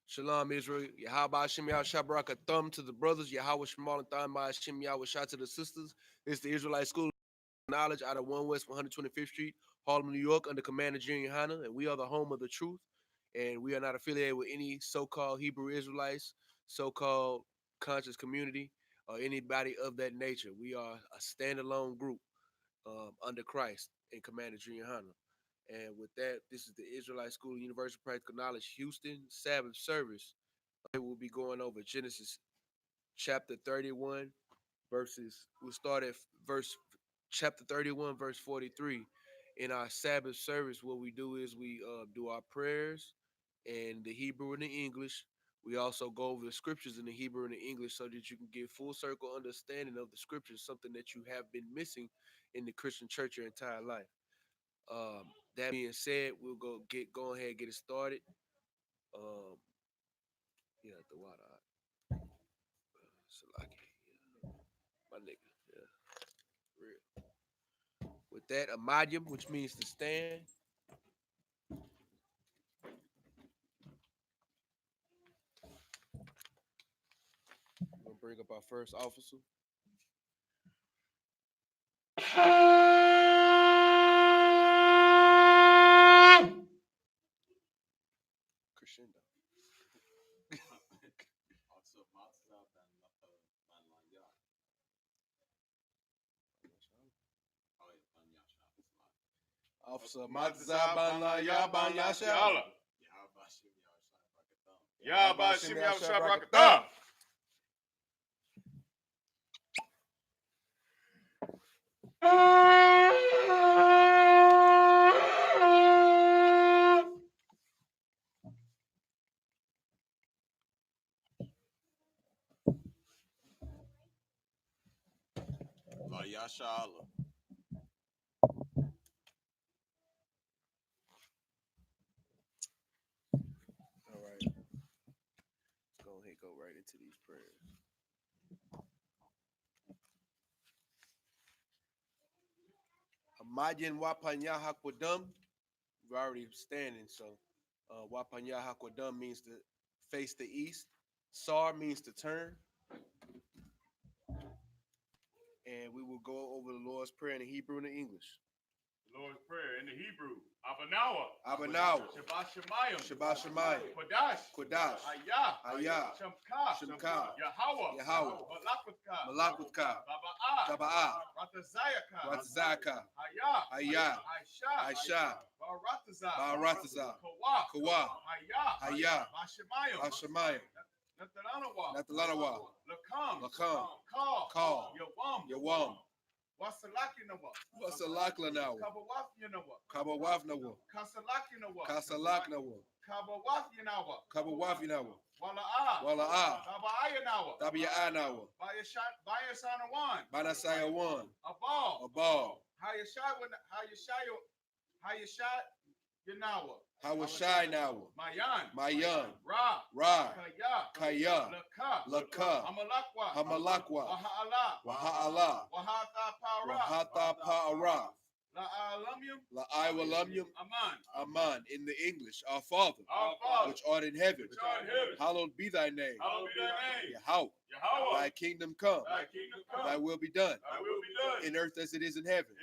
Shalom, Israel. Yahweh Hashem Yahweh Shabaraka Thumb to the brothers. Yahweh Shemal and Thumb Hashem Yahweh Shah to the sisters. It's the Israelite School of Knowledge out of 1 West 125th Street, Harlem, New York, under Commander Junior YAHANNA. And we are the home of the truth. And we are not affiliated with any so-called Hebrew Israelites, so-called conscious community, or anybody of that nature. We are a standalone group under Christ and Commander Junior YAHANNA. And with that, this is the Israelite School of Universal Practical Knowledge Houston Sabbath service. We'll be going over Genesis chapter 31, we'll start at chapter 31, verse 43. In our Sabbath service, what we do is we do our prayers in the Hebrew and the English. We also go over the scriptures in the Hebrew and the English so that you can get full circle understanding of the scriptures, something that you have been missing in the Christian church your entire life. That being said, we'll go ahead and get it started. Yeah, the water. Salaki. Yeah. My nigga. Yeah. Real. With that, Amadyam, which means to stand. We're gonna bring up our first officer. Crescendo. Officer Matzaban la Yaban Yashala. Yahbashim Yahshabrakatah. Yashala. All right. Let's go ahead and go right into these prayers. Amadyan Wapanya Hakwadum. We're already standing, so Wapanya Hakwadum means to face the east. Sar means to turn. And we will go over the Lord's Prayer in the Hebrew and the English. Lord's Prayer in the Hebrew. Abanawa. Shabbat Shemayim. Shabbat Shemayim. Kodash. Ayah. Shemka. Yahweh. Malakutka. Taba'ah. Ratazaka. Ayah. Aisha. Baratazah. Kawa. Ayah. Bashemayim. Natalanawa. Lakam. Call. Yawam. Wasalakinawa. Kabawafnawa. Kasalaknawa. Kabawafinawa. Wala'a. Tabia'anawa. Banasayawan. Abal. Hawashai Nawa. Mayan. Ra. Kaya. Laka. Hamalakwa. Waha'ala. Wahata Pa'ara. La'awalamyum. Aman. In the English, our Father, which art in heaven, hallowed be thy name. Yahweh. Thy kingdom come. Thy will be done. In earth as it is in heaven.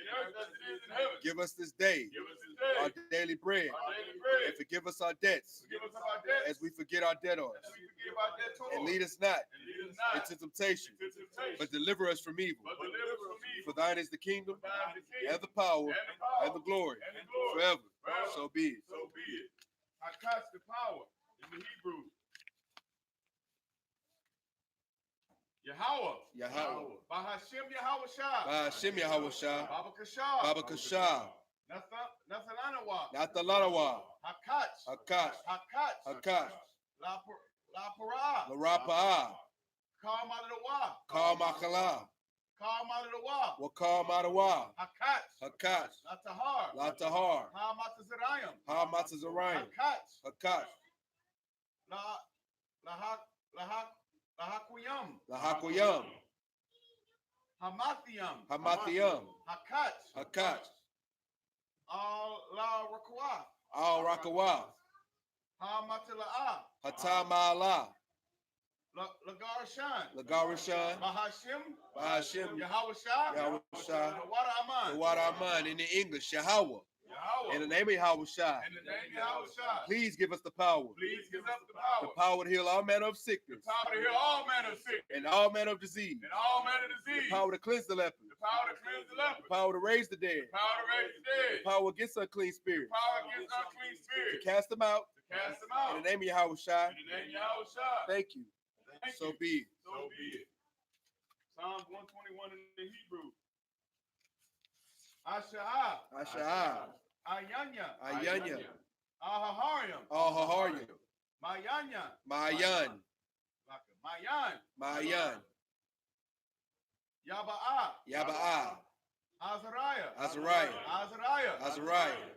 Give us this day our daily bread. And forgive us our debts as we forget our debtors. And lead us not into temptation, but deliver us from evil. For thine is the kingdom, and the power, and the glory, forever. So be it. I cast the power in the Hebrew. Yahweh. Bahashem Yahweh Shah. Bahashem Yahweh Shah. Baba Kashah. Natalanawa. Hakash. La Rapa'ah. Kal Makala. Wakal Madawa. Hakash. Latahar. Ha Matazarayim. Hakash. Lahakuyam. Hamathiam. Hakash. Al Rakawa. Hatam Allah. Lagarashan. Lagarishan. Bahashim. Bahashim. Yahawashi. Yahawashi. Nawara Aman. Nawara Aman. In the English, Yahweh. In the name of Yahawashi. In the name of Yahawashi. Please give us the power. Please give us The power to heal all manner of sickness. The power to heal all manner of sickness. And all manner of disease. And all manner of disease. The power to cleanse the lepers. The power to cleanse the lepers. The power to raise the dead. The power to raise the dead. The power against unclean spirits. The power against unclean spirits. To cast them out. To cast them out. In the name of Yahawashi. In the name of Yahawashi. Thank you. So be it. So be it. Psalms 121 in the Hebrew. I.S.U.P.K. I.S.U.P.K. I.Y.A.HANNA. I.Y.A.HANNA. I.H.A.R.Y.A.M. I.H.A.R.Y.A.M. Mayan. Mayan. Mayan. Mayan. Yaba'a. Yaba'a. Azariah. Azariah. Azariah. Azariah.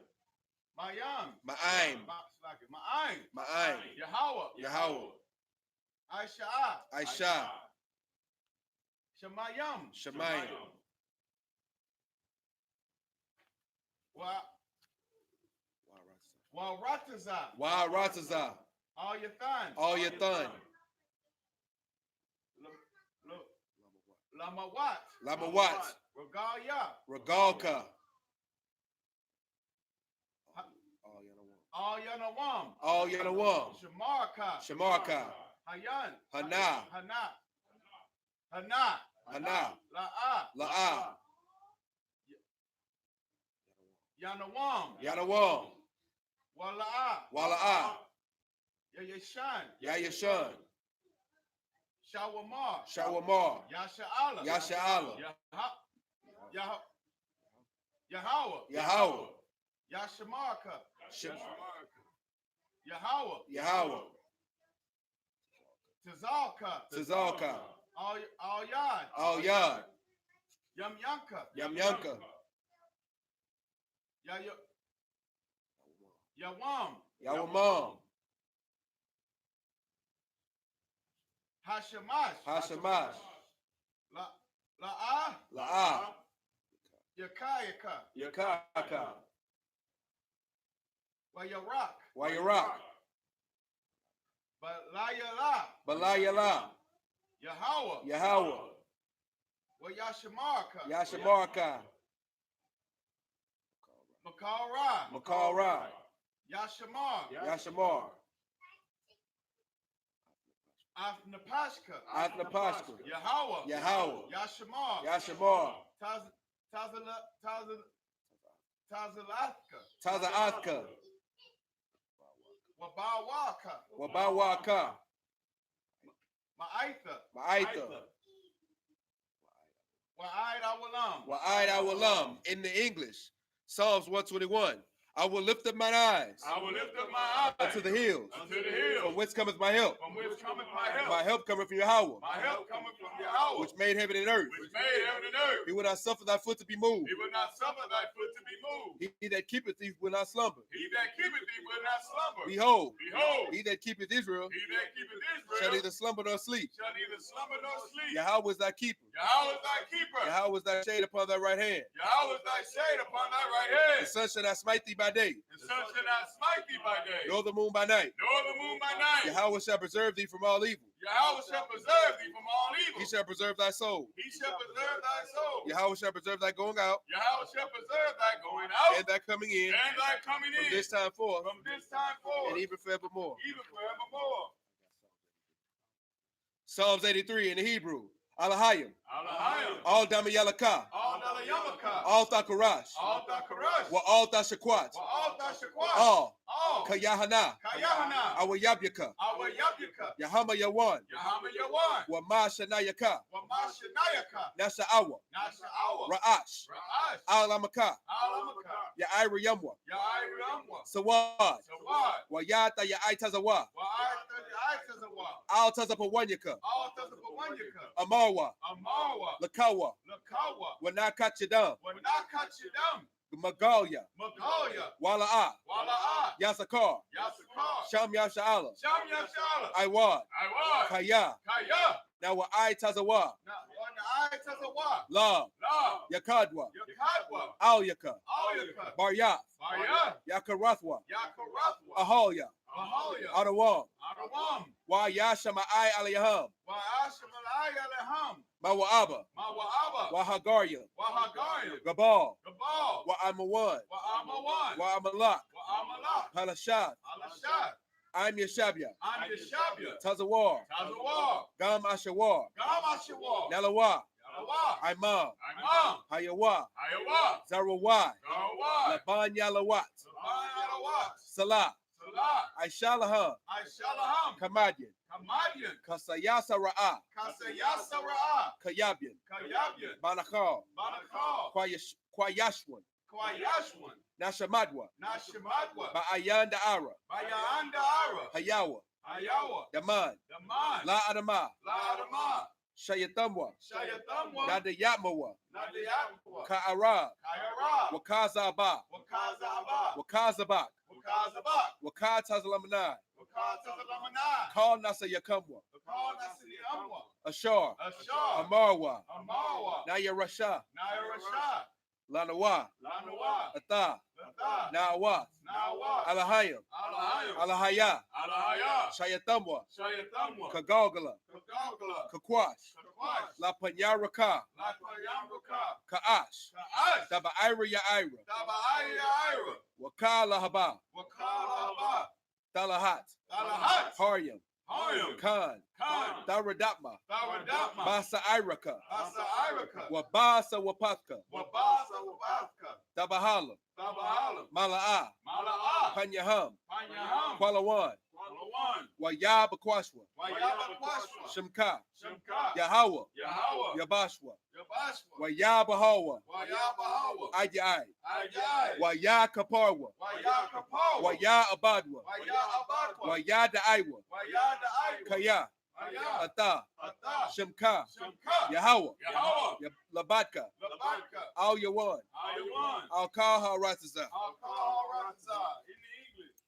Mayam. Ma'aim. Ma'aim. Ma'aim. Yahweh. Yahweh. Aisha. Aisha. Shemayam. Shemayim. Warataza. Warataza. Al-Yathan. Al-Yathan. Lamawat. Lamawat. Regalia. Regalka. Al-Yanawam. Al-Yanawam. Shamarka. Shamarka. Hayan. Hana. Hana. Hana. La'a. La'a. Yanawam. Yanawam. Wala'a. Wala'a. Yayashan. Yayashan. Shawamar. Shawamar. Yasha'ala. Yasha'ala. Yahweh. Yahweh. Yashamarka. Yahweh. Yahweh. Tazalka. Tazalka. Al-Yad. Al-Yad. Yamyanka. Yamyanka. Yawam. Yawamam. Hashemash. Hashemash. La'a. La'a. Yakayaka. Yakaka. Wayarak. Wayarak. Balayala. Balayala. Yahweh. Yahweh. Wayashamarka. Yashamarka. Makara. Makara. Yashamar. Yashamar. Afnapashka. Afnapashka. Yahweh. Yahweh. Yashamar. Yashamar. Tazalatka. Tazaatka. Wabawaka. Wabawaka. Ma'aitha. Ma'aitha. Wa'aid awalam. Wa'aid awalam. In the English, Psalms 121. I will lift up mine eyes. I will lift up my eyes unto the hills. Unto the hills. From whence cometh my help? From whence cometh my help? My help cometh from Yahweh. My help cometh from Yahweh. Which made heaven and earth. Which made heaven and earth. He will not suffer thy foot to be moved. He will not suffer thy foot to be moved. He that keepeth thee will not slumber. He that keepeth thee will not slumber. Behold. Behold. He that keepeth Israel. He that keepeth Israel. Shall neither slumber nor sleep. Shall neither slumber nor sleep. Yahweh is thy keeper. Yahweh is thy keeper. Yahweh is thy shade upon thy right hand. Yahweh is thy shade upon thy right hand. The sun shall not smite thee by day. The sun shall not smite thee by day. Nor the moon by night. Nor the moon by night. Yahweh shall preserve thee from all evil. Yahweh shall preserve thee from all evil. He shall preserve thy soul. He shall preserve thy soul. Yahweh shall preserve thy going out. Yahweh shall preserve thy going out. And thy coming in. And thy coming in. From this time forth. From this time forth. And even forevermore. Even forevermore. Psalms 83 in the Hebrew. Alahayim. Alahayim. All Damayalaka. All Dalayamaka. All Thakarash. All Thakarash. Wa all Tashakwat. Wa all Tashakwat. All. All. Kayahana. Kayahana. Our Yabyaka. Our Yabyaka. Yahama Yawan. Yahama Yawan. Wa Mashanayaka. Wa Mashanayaka. Nasha Awa. Nasha Awa. Ra'ash. Ra'ash. Alamaka. Alamaka. Ya'ira Yamwa. Ya'ira Yamwa. Sawad. Sawad. Wa Yata Ya'itazawa. Wa Ya'itazawa. Al Tazapawanyaka. All Tazapawanyaka. Amarwa. Amarwa. Lakawa. Lakawa. Wa Nakachidam. Wa Nakachidam. Magalia. Magalia. Wala'a. Wala'a. Yasakar. Yasakar. Sham Yasha'ala. Sham Yasha'ala. Iwad. Iwad. Kaya. Kaya. Now wa I tazawa. Now, on the eye tazawa. Love. Love. Yakadwa. Yakadwa. Alyaka. Alyaka. Baryath. Barya. Yakarathwa. Yakarathwa. Aholya. Aholya. Adawam. Adawam. Wa Yashama I Aliyaham. Wa Ashamalai Aleham. Mawaaba. Mawa'aba. Wa Hagarya. Wa Hagariah. Gabal. Gabal. Wa Amawan. Wa Amawan. Wa Amalak. Wa Amalak. Halashad. Alashad. I'm Yeshabya. I'm Yeshabya. Tazawar. Tazawar. Gam Ashawar. Gamashawar. Nalawa. Yalawa. Imam. Imam. Hayawa. Ayawa. Zarawai. Garawai. Laban Yalawat. Sabayalawat. Salah. Salah. Aishalaham. Aishalaham. Kamadyan. Kamadian. Kasayasa Ra'a. Kasayasa Ra'a. Kayabyan. Kayabyan. Banakal. Banakal. Kwayashwan. Kwayashwan. Nashamadwa. Nashimadwa. Ba'ayan Da'ara. Bayanda Ara. Hayawa. Ayawa. Daman. Daman. La Adama. La Adama. Shayatamwa. Shayatamwa. Nadayatmawa. Nadiyatwa. Ka'ara. Kayara. Wakazaba. Wakazaba. Wakazabak. Wakazabak. Wakatazalamanai. Wakazalamanai. Call Nasa Yakamwa. Call Nasiri Amwa. Ashar. Ashar. Amarwa. Amawa. Naya Rasha. Nairashad. Lanawa. Lanawa. Ata. Lata. Na'awa. Nawa. Alahayam. Alahayam. Alahaya. Alahaya. Shayatamwa. Shayatamwa. Kagogala. Kagagala. Kakwash. Kakwash. La Panyaraka. Lakayamruka. Ka'ash. Ka'ash. Daba Ira Ya Ira. Taba'aya Ira. Wakala Haba. Wakala Haba. Talahat. Talahat. Haryam. Haryam. Khan. Khan. Daradapma. Tawadapma. Basa Iraka. Asa Iraka. Wabasa Wapatka. Wabasa Wabaka. Dabahala. Tabahala. Mala'a. Mala'a. Panyaham. Panyaham. Kwalawan. Kwalawan. Wayabakwashwa. Wayabakwashwa. Shimka. Shemka. Yahawa. Yahawa. Yabashwa. Yabashwa. Wayabahawa. Wayabahawa. Ajai. Ajai. Wayakaparwa. Wayakapawa. Wayabadwa. Wayabadwa. Wayadaiwa. Wayada Aiwa. Kaya. Aya. Ata. Ata. Shimka. Shemka. Yahawa. Yahawa. Labatka. Labaka. Al Yawan. Ayawan. Al Kaha Rataza. Al-Qaharatza. In the English.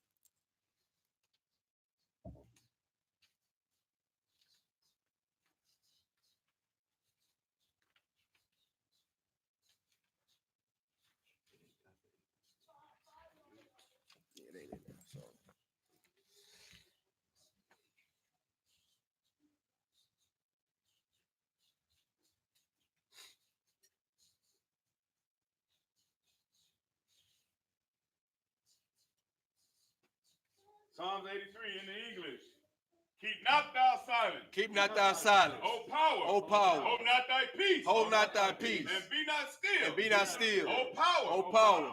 Psalms 83 in the English. Keep not thou silent. Keep not thy silence. O power. O power. Hold not thy peace. Hold not thy peace. And be not still. And be not still. O power. O power.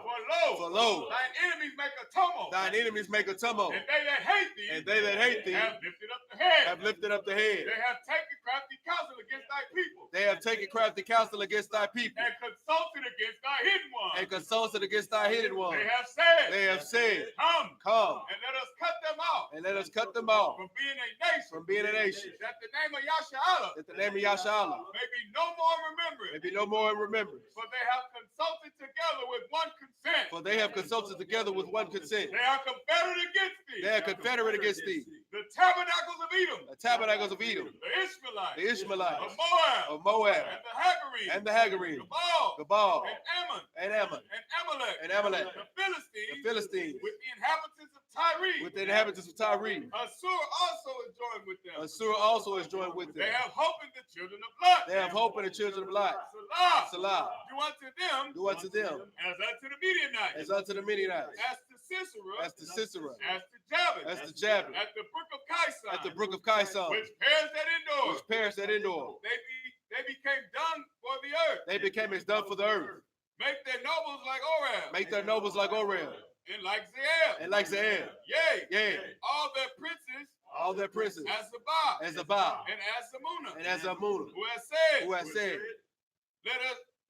For lo. Thine enemies make a tumult. Thine enemies make a tumult. And they that hate thee. And they that hate thee have lifted up the head. have lifted up the head. They have taken crafty counsel against thy people. They have taken crafty counsel against thy people. And consulted against thy hidden ones. And consulted against thy hidden ones. They have said. Come. Come. And let us cut them off. And let us cut them off From being a nation. from being a nation. That the name of Yahshua That the name of Yahshua may be no more remembered. may be no more in remembrance. For they have consulted together with one consent. For they have consulted together with one consent. They are confederate against thee. They are confederate against thee. The tabernacles of Edom. The tabernacles of Edom. The Ishmaelites. The Ishmaelites. Of Moab. Of Moab. And the Hagarenes. And the Hagarenes. Gabal. Gabal. And Ammon. And Ammon. And Amalek. And Amalek. The Philistines. The Philistines. With the inhabitants of Tyre. With the inhabitants of Tyre. Assur also is joined with them. Assur also is joined with them. They have hope in the children of Lot. They have hope in the children of Lot. Salah. Salah. Do unto them. Do unto them as unto the Midianites. as unto the Midianites. As to Sisera. As to Sisera. As to Jabin. As to Jabin. At the brook of Kaisan. At the brook of Kaisan. Which perished at Endor. Which perished at Endor. They became dung for the earth. They became as dung for the earth. Make their nobles like Orab. Make their nobles like Orab. And like Zeel. And like Zeel. Yea. Yea. All their princes. All their princes. As Zabah. As Zabah. And as Samuna. And as Amunah. Who has said.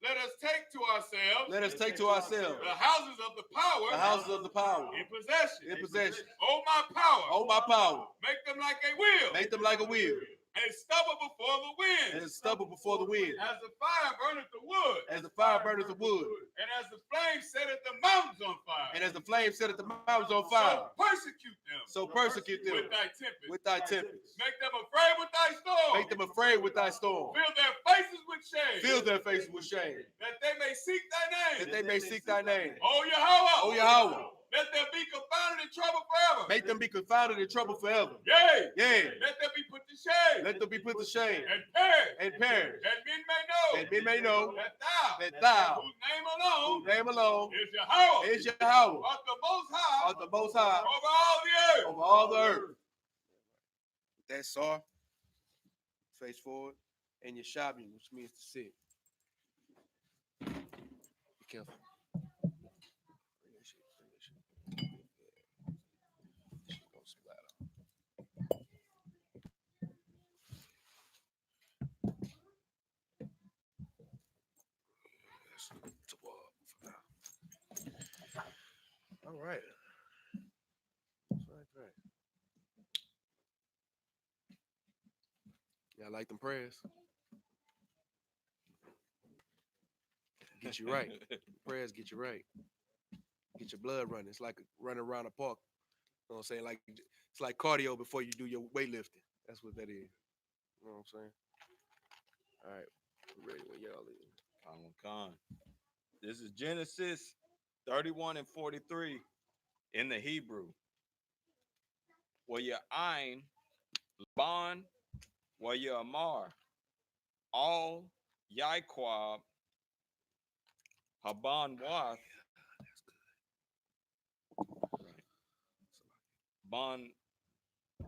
Let us take to ourselves. Let us take to ourselves the houses of the power. The houses of the power. In possession. In possession. Oh my power. Oh my power. Make them like a wheel. Make them like a wheel. and stubble before the wind. and stubble before the wind. As the fire burneth the wood. As the fire burneth the wood. And as the flame setteth the mountains on fire. And as the flame setteth the mountains on fire. So persecute them. So persecute them with thy tempest. with thy tempest. Make them afraid with thy storm. Make them afraid with thy storm. Fill their faces with shame. Fill their faces with shame. That they may seek thy name. That they may seek thy name. O Yahweh. O Yahweh. Let them be confounded in trouble forever. Make them be confounded in trouble forever. Yea. Yea. Let them be put to shame. Let them be put to shame. And perish. And perish. That men may know. That men may know. That That thou. thou. Whose name alone. Whose name alone. Is Yahweh. Is Yahweh. Art the most high. Art the most high. Over all the earth. Over all the earth. That's Sar. Face forward. And Yashabi, which means to sit. Be careful. Bring that shit. Bring that shit. Yeah. Shit gonna splatter. That's a wall for now. All right. That's right. Y'all like them prayers? Get you right. Prayers get you right. Get your blood running. It's like running around a park. You know what I'm saying? Like it's like cardio before you do your weightlifting. That's what that is. You know what I'm saying? All right. We're ready when y'all is. Con. This is Genesis 31 and 43 in the Hebrew. Wayahain, Laban, Wayamar, all Yaquab, Haban Wath, Ban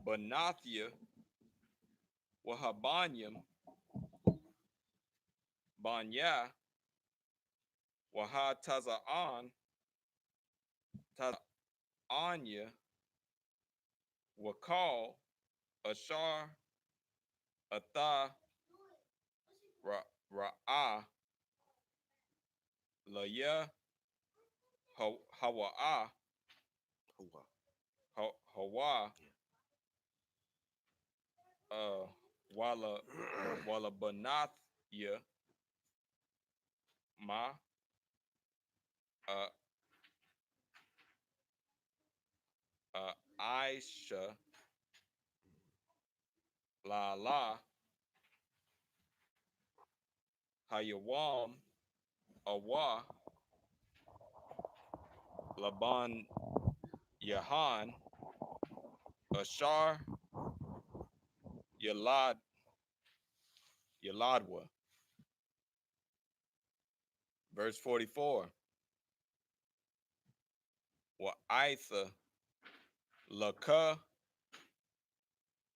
Banathia, Wahabanyam, Banya, Waha Tazaan, Tazanya, Wakal, Ashar, Atha, Ra'ah, Laya, Hawa'a, Hawa, Wala Banathya, Ma, I.S.H.A, La, Hayawam, Awa, Laban, Yahan, Ashar, Yaladwa. Verse 44. Wa'itha, Laka,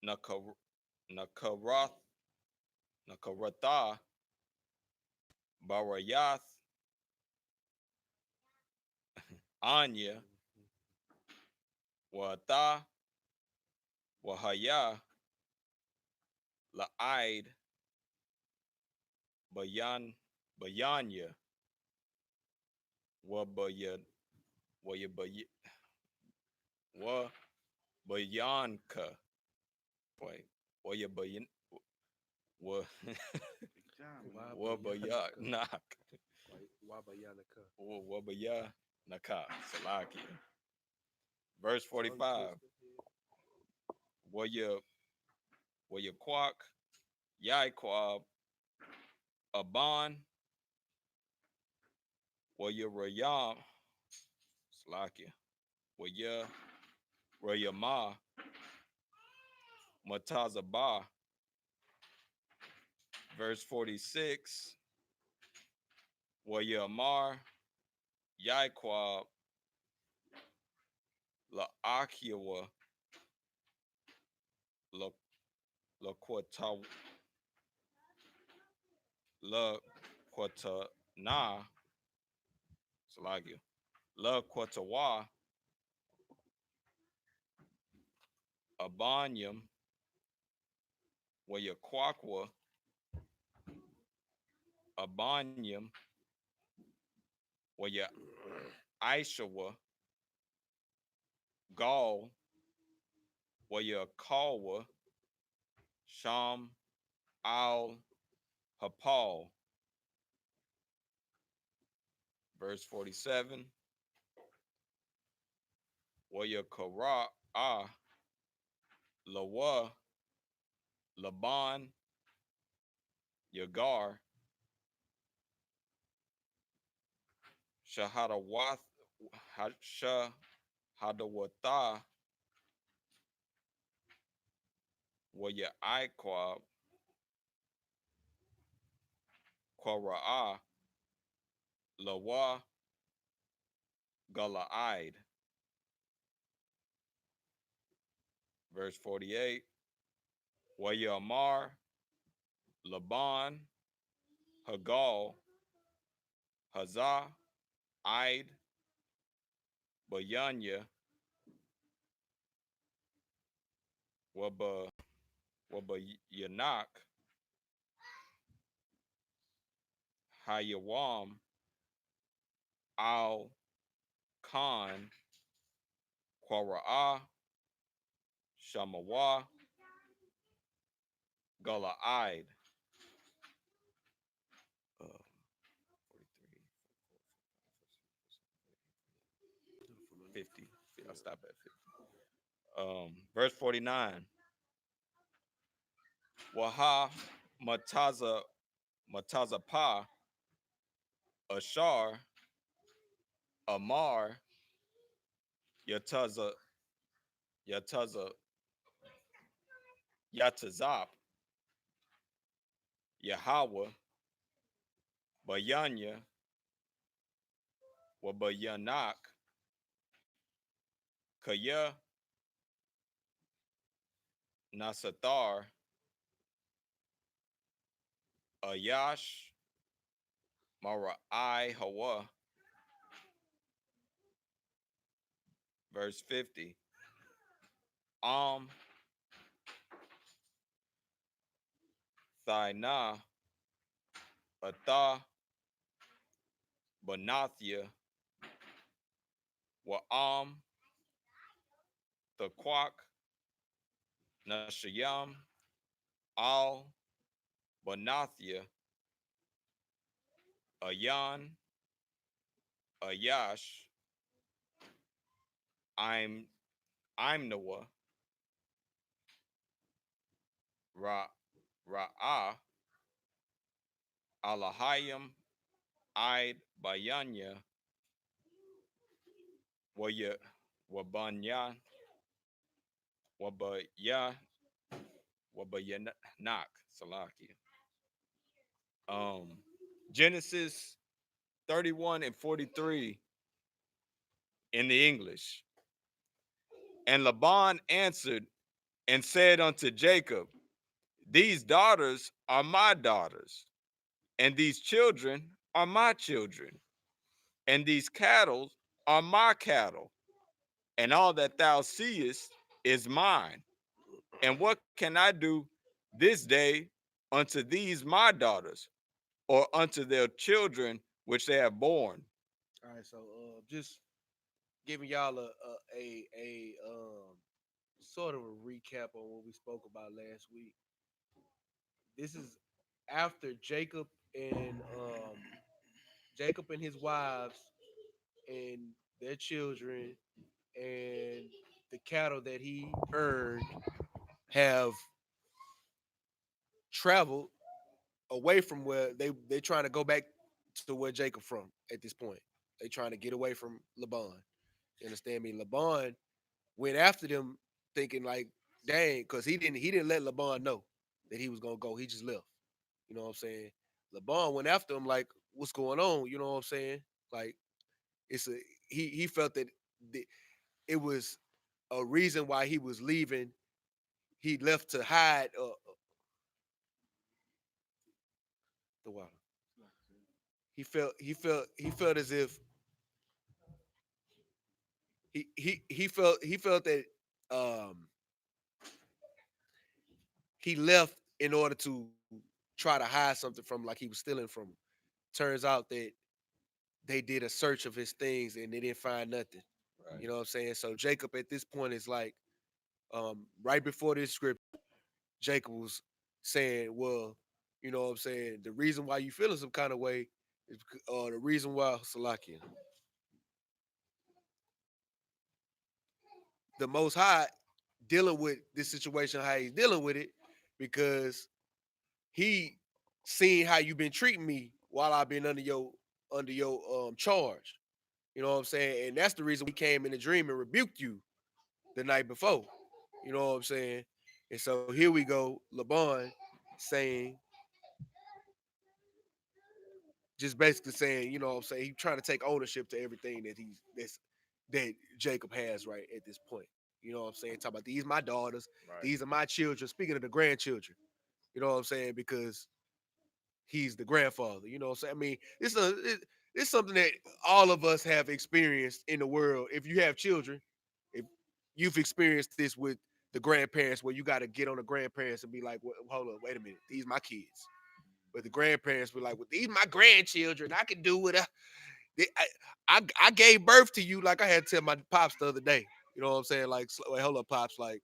Nakaratha, Barayath, Anya, Wa'atha, Wahaya, La'aid, Bayanya, Bayanka. Wait, Wayabayan, Wabayanak, Wabayanaka, Salakia. Verse 45. Wayaquak, Yaquab, Aban, Wayarayam, Salakia, Rayama, Matazabah. Verse 46. Wayamar, Yaquab, La'akiwa, Laquatana, Salakia, Laquatawa, Abanyam, Wayaquaqua, Abanyam, Waya Aishawa, Gal, Waya Kalwa, Sham al Hapal. Verse 47. Wayakara Lawa Laban Yagar Shahadawath Shahadawatha Waya Iqab Quraa Lawa Galaid. Verse 48. Wayamar Laban Hagal Hazah Id Bayanya Waba Yanak Hayawam Al Khan Quraa Shamawa Galaid. 43, 50. I'll stop at 50. Verse 49. Waha Matazapa Ashar Amar Yataza Yatazap Yahweh Bayanya Wabayanak Kaya Nasathar Ayash Mara'ai Hawa. Verse 50. Thina Atha Banathia Wa'am Thaquak Nashayam Al Banathia Ayan Ayash I'm Noah Ra'ah Alahayim Id Bayanya Waya Wabanya Wabaya Wabayanak Salaki. Genesis 31 and 43 in the English. And Laban answered and said unto Jacob, these daughters are my daughters, and these children are my children, and these cattle are my cattle, and all that thou seest is mine. And what can I do this day unto these my daughters, or unto their children which they have born? All right, so just giving y'all a sort of a recap on what we spoke about last week. This is after Jacob and his wives and their children and the cattle that he earned have traveled away from where they trying to go back to where Jacob from at this point. They trying to get away from Laban. You understand me? Laban went after them thinking like, dang, because he didn't let Laban know that he was gonna go. He just left. You know what I'm saying? Laban went after him like, what's going on? You know what I'm saying? Like it's a he felt that it was a reason why he was leaving. He left to hide the water. He felt as if he felt that um he left in order to try to hide something from, like he was stealing from him. Turns out that they did a search of his things and they didn't find nothing. Right. You know what I'm saying? So Jacob at this point is like, right before this script, Jacob was saying, well, you know what I'm saying, the reason why you feeling some kind of way is the reason why Salakia, the Most High dealing with this situation, how he's dealing with it, because he seen how you been treating me while I've been under your charge. You know what I'm saying? And that's the reason we came in a dream and rebuked you the night before. You know what I'm saying? And so here we go, Laban saying, just basically saying, you know what I'm saying, he's trying to take ownership to everything that Jacob has right at this point. You know what I'm saying? Talk about these my daughters, Right. these are my children. Speaking of the grandchildren, you know what I'm saying? Because he's the grandfather. You know what I'm saying? I mean, it's something that all of us have experienced in the world. If you have children, if you've experienced this with the grandparents, where you got to get on the grandparents and be like, well, hold up, wait a minute, these my kids. But the grandparents were like, well, these my grandchildren. I can do what I gave birth to you. Like I had to tell my pops the other day. You know what I'm saying? Like, wait, hold up, pops. Like,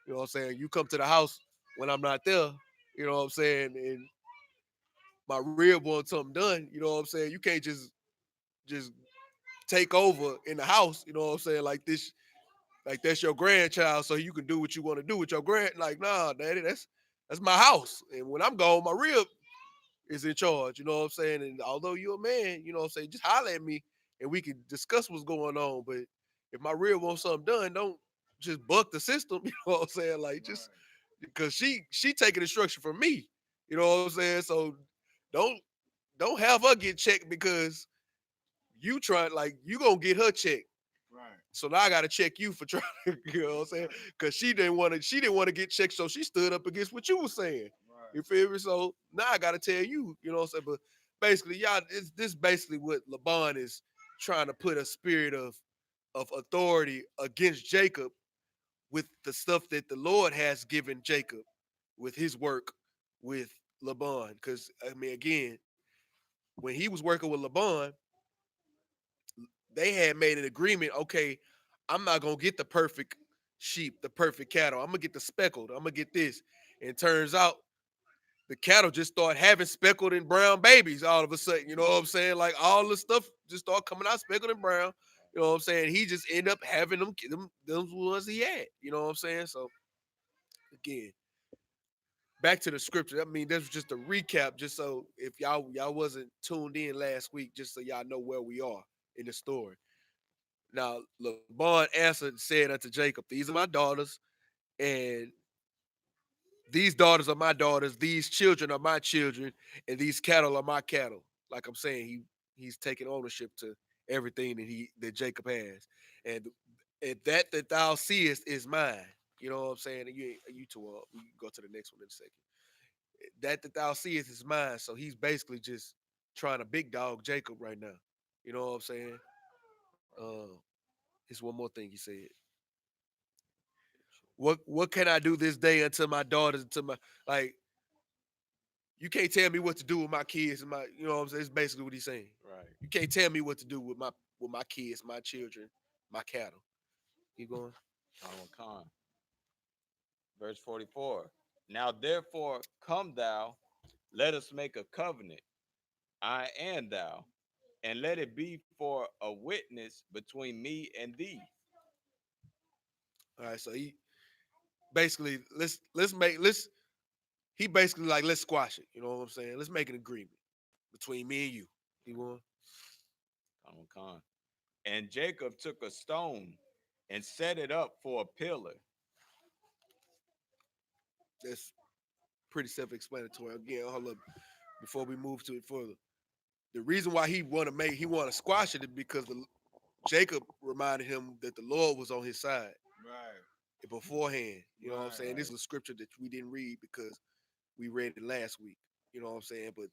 you know what I'm saying? You come to the house when I'm not there. You know what I'm saying? And my rib wants something done. You know what I'm saying? You can't just take over in the house. You know what I'm saying? Like this, like that's your grandchild, so you can do what you want to do with your grand. Like, nah, daddy, that's my house. And when I'm gone, my rib is in charge. You know what I'm saying? And although you're a man, you know what I'm saying, just holler at me and we can discuss what's going on. But if my rib wants something done, don't just buck the system. You know what I'm saying? Like just Right. because she taking instruction from me. You know what I'm saying? So don't don't have her get checked because you try like you gonna get her checked. Right. So now I gotta check you for trying to, you know what I'm saying? Cause she didn't want to get checked, so she stood up against what you were saying. Right. You feel me? So now I gotta tell you, you know what I'm saying? But basically, y'all, it's this basically what Laban is trying to put a spirit of authority against Jacob with the stuff that the Lord has given Jacob with his work with Laban. Because I mean, again, when he was working with Laban, they had made an agreement. Okay, I'm not gonna get the perfect sheep, the perfect cattle. I'm gonna get the speckled. I'm gonna get this. And turns out the cattle just start having speckled and brown babies all of a sudden. You know what I'm saying? Like all the stuff just start coming out speckled and brown. You know what I'm saying? He just end up having them ones he had. You know what I'm saying? So again, back to the scripture. I mean, this was just a recap, just so if y'all wasn't tuned in last week, just so y'all know where we are in the story. Now, Laban answered and said unto Jacob, these are my daughters, and these daughters are my daughters, these children are my children, and these cattle are my cattle. Like I'm saying, he's taking ownership to everything that Jacob has. And that thou seest is mine. You know what I'm saying? And you two we can go to the next one in a second. That thou seest is mine. So he's basically just trying to big dog Jacob right now. You know what I'm saying? Uh, here's one more thing he said. What can I do this day unto my daughters, unto my like you can't tell me what to do with my kids and my you know what I'm saying? It's basically what he's saying. Right. You can't tell me what to do with my kids, my children, my cattle. Keep going. Khan. Verse 44. Now therefore come thou, let us make a covenant, I and thou, and let it be for a witness between me and thee. All right, so he basically let's he basically like let's squash it. You know what I'm saying? Let's make an agreement between me and you. Keep going. Khan. And Jacob took a stone and set it up for a pillar. That's pretty self-explanatory. Again, hold up before we move to it further. The reason why he want to squash it is because Jacob reminded him that the Lord was on his side Right. beforehand. You know what I'm Right. saying? This is a scripture that we didn't read because we read it last week. You know what I'm saying? But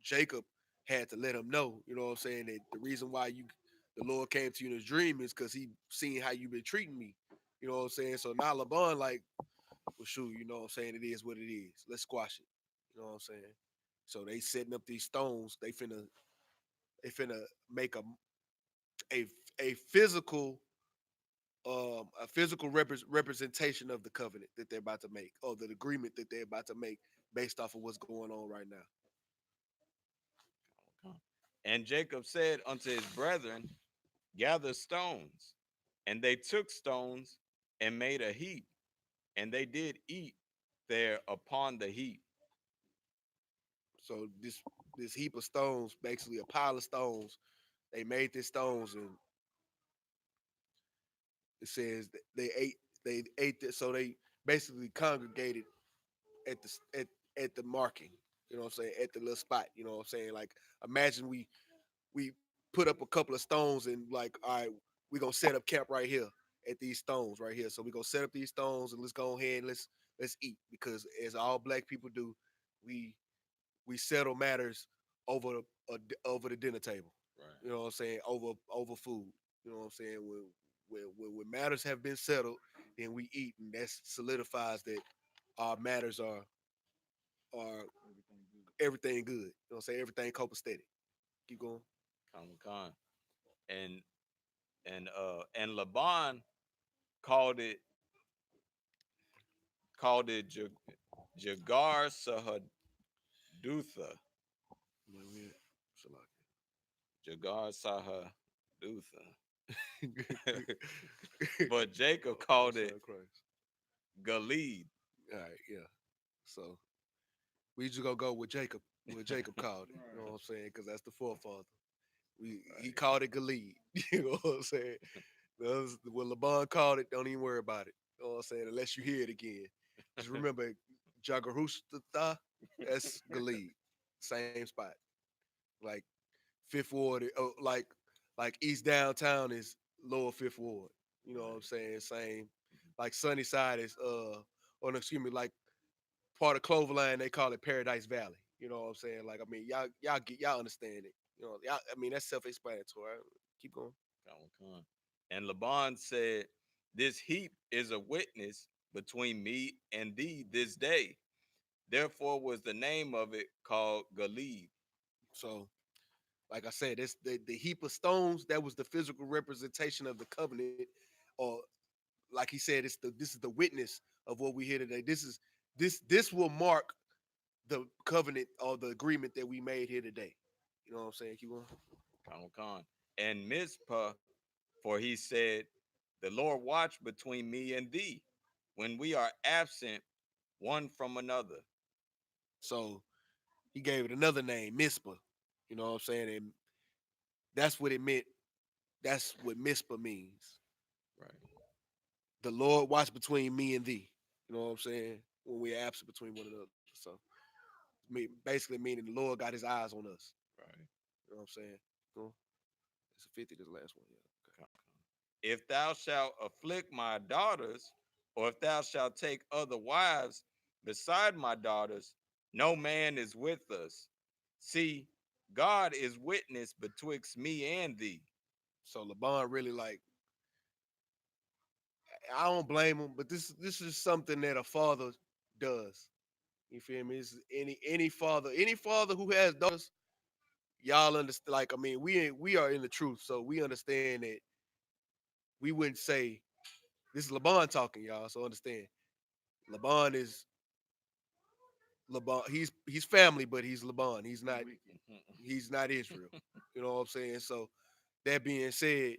Jacob had to let him know, you know what I'm saying, that the reason why the Lord came to you in his dream is because he seen how you've been treating me. You know what I'm saying? So now Laban, like, well, shoot, you know what I'm saying? It is what it is. Let's squash it. You know what I'm saying? So they setting up these stones. They finna make a physical a physical representation of the covenant that they're about to make, or the agreement that they're about to make based off of what's going on right now. And Jacob said unto his brethren, gather stones. And they took stones and made a heap, and they did eat there upon the heap. So this heap of stones, basically a pile of stones, they made these stones, and it says that they ate this, so they basically congregated at the marking. You know what I'm saying? At the little spot. You know what I'm saying? Like imagine we put up a couple of stones and like, all right, we're gonna set up camp right here at these stones right here. So we're gonna set up these stones and let's go ahead and let's eat, because as all black people do, we we settle matters over over the dinner table. Right. You know what I'm saying? Over food. You know what I'm saying? When matters have been settled, then we eat, and that solidifies that our matters are everything good. You know what I'm saying? Everything copacetic. Keep going. Con. And and Laban called it Jagar Sahadutha. Where we at? Salaki. Jagar Sahadutha. But Jacob Oh, called son it of Christ. Galid. All right, yeah. So we just gonna go with Jacob. What Jacob called it. You know what I'm saying? Because that's the forefather. He called it Galid. You know what I'm saying? When Laban called it, don't even worry about it. You know what I'm saying? Unless you hear it again. Just remember Jagarusta, that's Galid. Same spot. Like Fifth Ward, like East Downtown is Lower Fifth Ward. You know what I'm saying? Same. Like Sunnyside is or no, excuse me, like part of Cloverline, they call it Paradise Valley. You know what I'm saying? Like, I mean, y'all understand it. You know, y'all, I mean, that's self-explanatory. Keep going. Con. And Laban said, this heap is a witness between me and thee this day. Therefore was the name of it called Galid. So, like I said, this the heap of stones that was the physical representation of the covenant, or like he said, this is the witness of what we hear today. This will mark the covenant or the agreement that we made here today. You know what I'm saying? Keep going. Con. And Mizpah, for he said, the Lord watch between me and thee when we are absent one from another. So he gave it another name, Mizpah. You know what I'm saying? And that's what it meant. That's what Mizpah means. Right. The Lord watch between me and thee. You know what I'm saying? When we're absent between one another. So basically meaning the Lord got his eyes on us. Right. You know what I'm saying? Cool. It's a 50, this last one. Yeah. Con. If thou shalt afflict my daughters, or if thou shalt take other wives beside my daughters, no man is with us. See, God is witness betwixt me and thee. So LeBron really like, I don't blame him, but this is something that a father does. You feel me? This is any father who has daughters, y'all understand. Like, I mean, we are in the truth, so we understand that we wouldn't say this is LeBron talking, y'all. So understand, LeBron is LeBron. He's family, but he's LeBron. He's not Israel. You know what I'm saying? So that being said,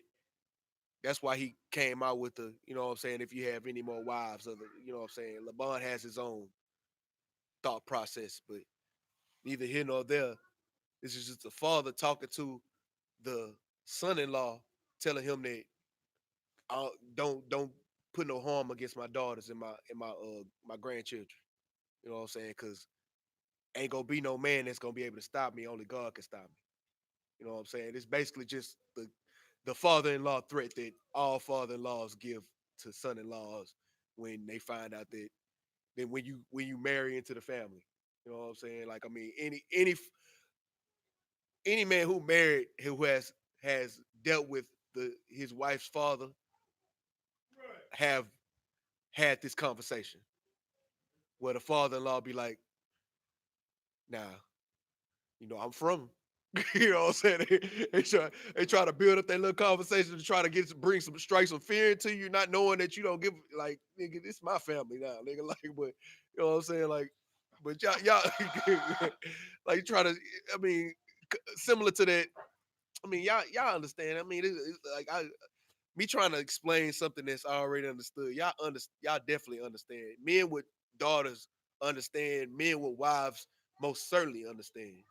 that's why he came out with the, you know what I'm saying, if you have any more wives, of the, you know what I'm saying, LeBron has his own thought process, but neither here nor there. This is just the father talking to the son-in-law, telling him that don't put no harm against my daughters and my grandchildren. You know what I'm saying? Because ain't gonna be no man that's gonna be able to stop me. Only God can stop me. You know what I'm saying? It's basically just the father-in-law threat that all father-in-laws give to son-in-laws when they find out that then when you marry into the family. You know what I'm saying? Like, I mean, any man who married who has dealt with his wife's father have had this conversation where the father-in-law be like, nah, I'm from You know what I'm saying? They try to build up that little conversation to try to bring some strike some fear into you, not knowing that you don't give like nigga, this my family now, nigga. Like, but you know what I'm saying? Like, but y'all like try to. I mean, similar to that. I mean, y'all understand. I mean, it's like me trying to explain something that's already understood. Y'all definitely understand. Men with daughters understand. Men with wives most certainly understand.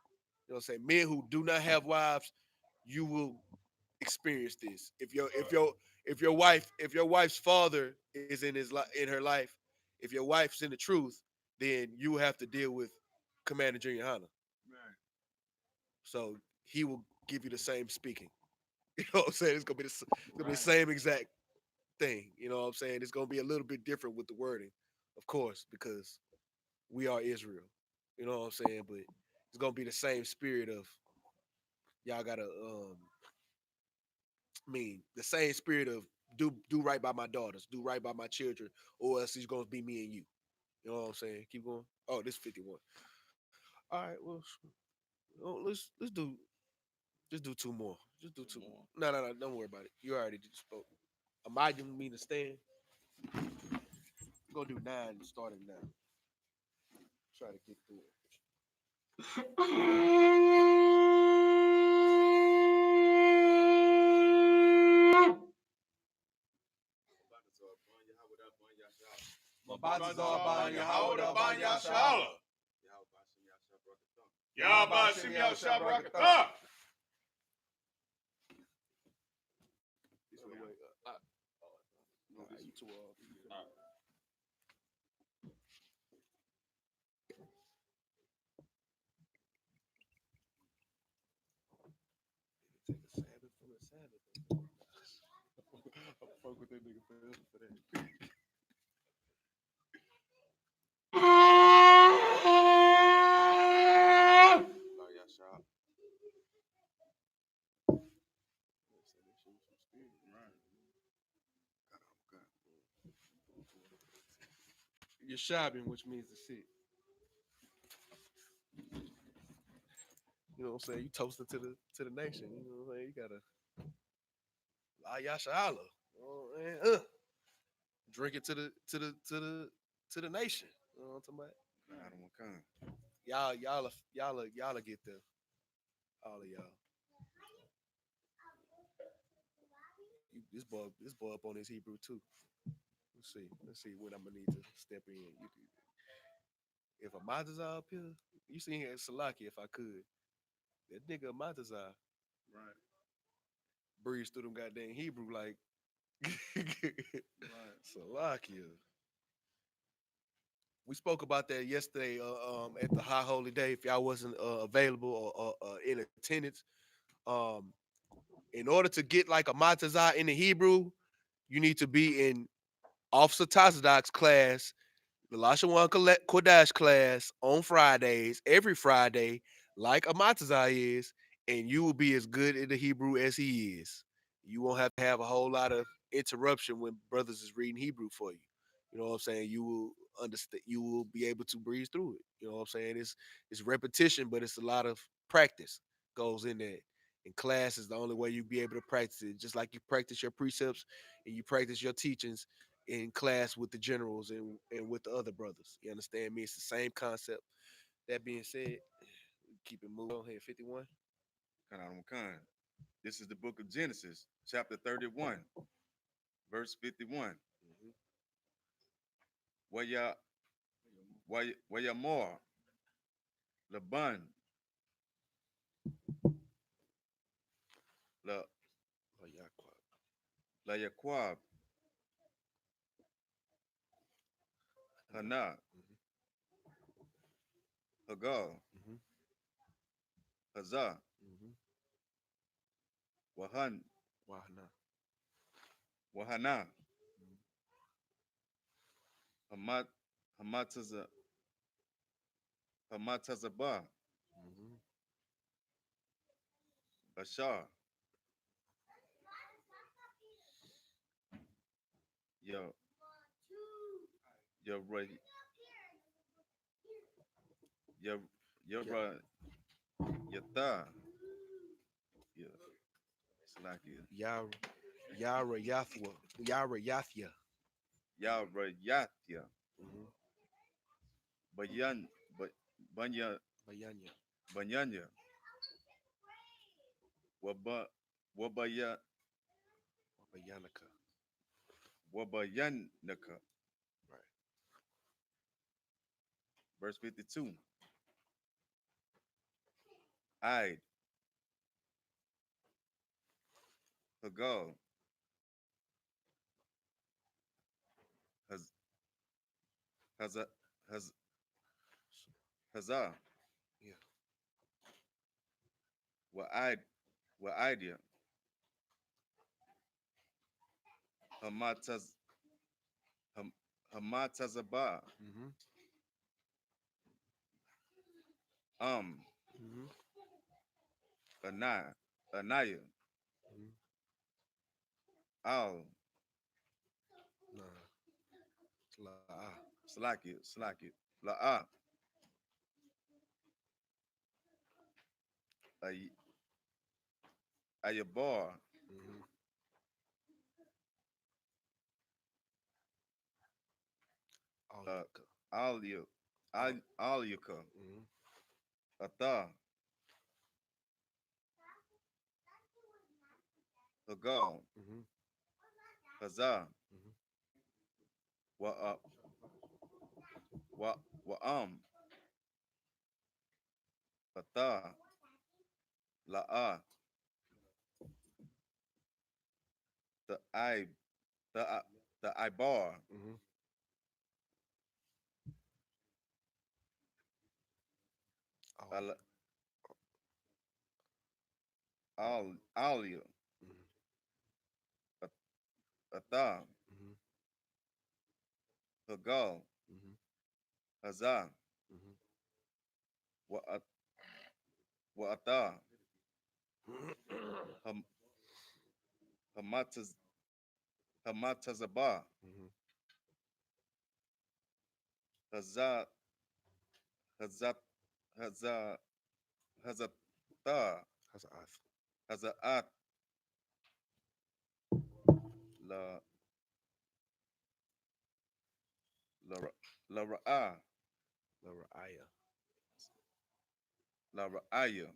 You know what I'm saying? Men who do not have wives, you will experience this. If your wife's father is in her life, if your wife's in the truth, then you will have to deal with Commander Junior Hanna. Right. So he will give you the same speaking. You know what I'm saying? It's gonna be the Right. same exact thing. You know what I'm saying? It's gonna be a little bit different with the wording, of course, because we are Israel. You know what I'm saying? But it's gonna be the same spirit of y'all gotta I mean, the same spirit of do right by my daughters, do right by my children, or else it's gonna be me and you. You know what I'm saying? Keep going. Oh, this 51. All right, well, let's do just do two more. Just do two. more. No. Don't worry about it. You already spoke. Imagine me to stand. We're gonna do 9 starting now. Try to get through it. Balthazar ban Yahweh ban Yashala. Yahweh Shem Yahweh. This way, no, you too take a Sabbath from the Sabbath. I'm fuck with that nigga forever for that. You're shopping, which means to sit. You know what I'm saying? You toasting to the nation. You know what I'm saying? You gotta Yashala. You know what I'm saying? Drink it to the nation. You know what I'm talking about? Y'all get there. All of y'all. This boy up on his Hebrew too. Let's see. Let's see when I'm gonna need to step in. If a Matazar up here, you see here at Salaki if I could. That nigga Matazar Right. breeze through them goddamn Hebrew like Right. Salakia. We spoke about that yesterday at the High Holy Day. If y'all wasn't available or in attendance, um, in order to get like a Matazah in the Hebrew, you need to be in Officer Tazadok's class, the Lashawan Kodash class on Fridays, every Friday, like a Matazah is, and you will be as good in the Hebrew as he is. You won't have to have a whole lot of interruption when brothers is reading Hebrew for you. You know what I'm saying? You will understand. You will be able to breeze through it. You know what I'm saying? It's repetition, but it's a lot of practice goes in there. And class is the only way you be able to practice it. Just like you practice your precepts and you practice your teachings in class with the generals and with the other brothers. You understand me? It's the same concept. That being said, keep it moving. Here, 51. This is the book of Genesis, chapter 31, verse 51. Mm-hmm. Waya Wayamor Laban La Oh, yeah, quite. La Yaquab Hana Mm-hmm. Hagal Mm-hmm. Hazah Mm-hmm. Wahan Wahana. Wahana Mm-hmm. Hamat Hamatazabah Mm-hmm. Bashar Yo Yo Yo Yeah. Yora Yatha Salakia. Yara Yathwa. Yara Yathya. Yarayatya. Mm-hmm. Bayan. Banya. Bayanya. Banyanya. Waba. Wabaya. Bayanaka. Wabayanaka. Right. Verse 52. I. Hagal. Has. Haza. Has. Hazah. Yeah. Wa'id. Wa'idia. Hamataz. Hamatazabah. Mm-hmm. Mm-hmm. Anaya. Mm-hmm. Al. Nah. Sla'a. Slakia. La'a. Ayabar. Mm-hmm. Uh, Alyaka. Alia. Aliaka. Mm-hmm. Atha. Hagal. Mm-hmm. Hazah. Mm-hmm. Wa. Wa'am. Atha. La'a. The I. The Ibar. Mm-hmm. Al. Alia. Mm-hmm. Atha. Mm-hmm. Hagal. Mm-hmm. Hazah. Mm-hmm. Wa'atha. Ham- Hamataz. Hamatazabah. Mm-hmm. Hazah. Hazat. Hazah. Hazatha. That's an oath. Haza'at. La. La Ra'a. La Ra'aya. La Ra'aya.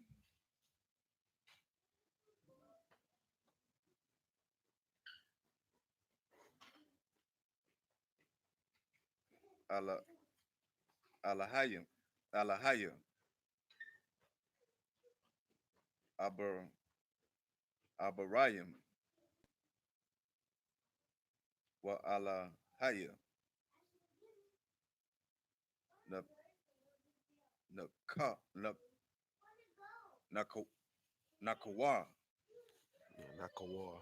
Ala. Alahaya. Alahaya. Abarayim. Wa Alahaya. Na. Naka. Nakawa. Yeah, Nakawar.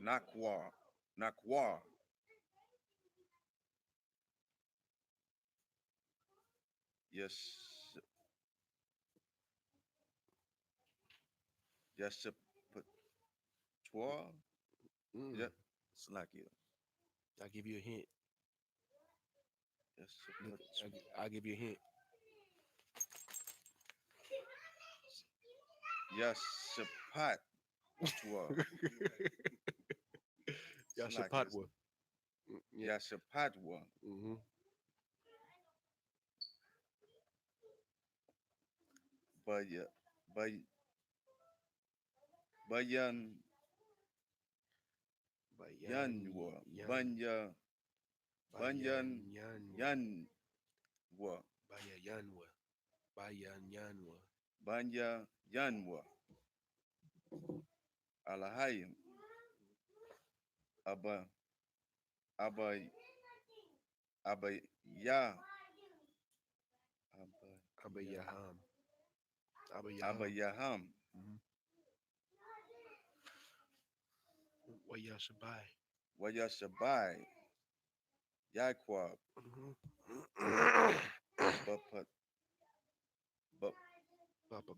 Nakawar. Nakwa. Yes. Yeshapatwa. Mm. Yeah. Slakia. I'll give you a hint. Look, Yeshapatwa. I'll give you a hint. Yeshapatwa. Slakia. Yashapatwa. Yeah. Yeshapatwa. Mm-hmm. Baya. Bay. Bayan. Bayan. Yanwa. Yan. Banya. Bayan Banyan. Yanwa. Yanwa. Baya Yanwa. Bayan Yanwa. Banya. Yanwa. Alahayim. Aba. Aba. Aba. Ya. Abayaham. Aba Abayaham. Yaham. Mm-hmm. Wayashabai. Wayashabai. Yaquab. Mm-hmm. Bapat. Papa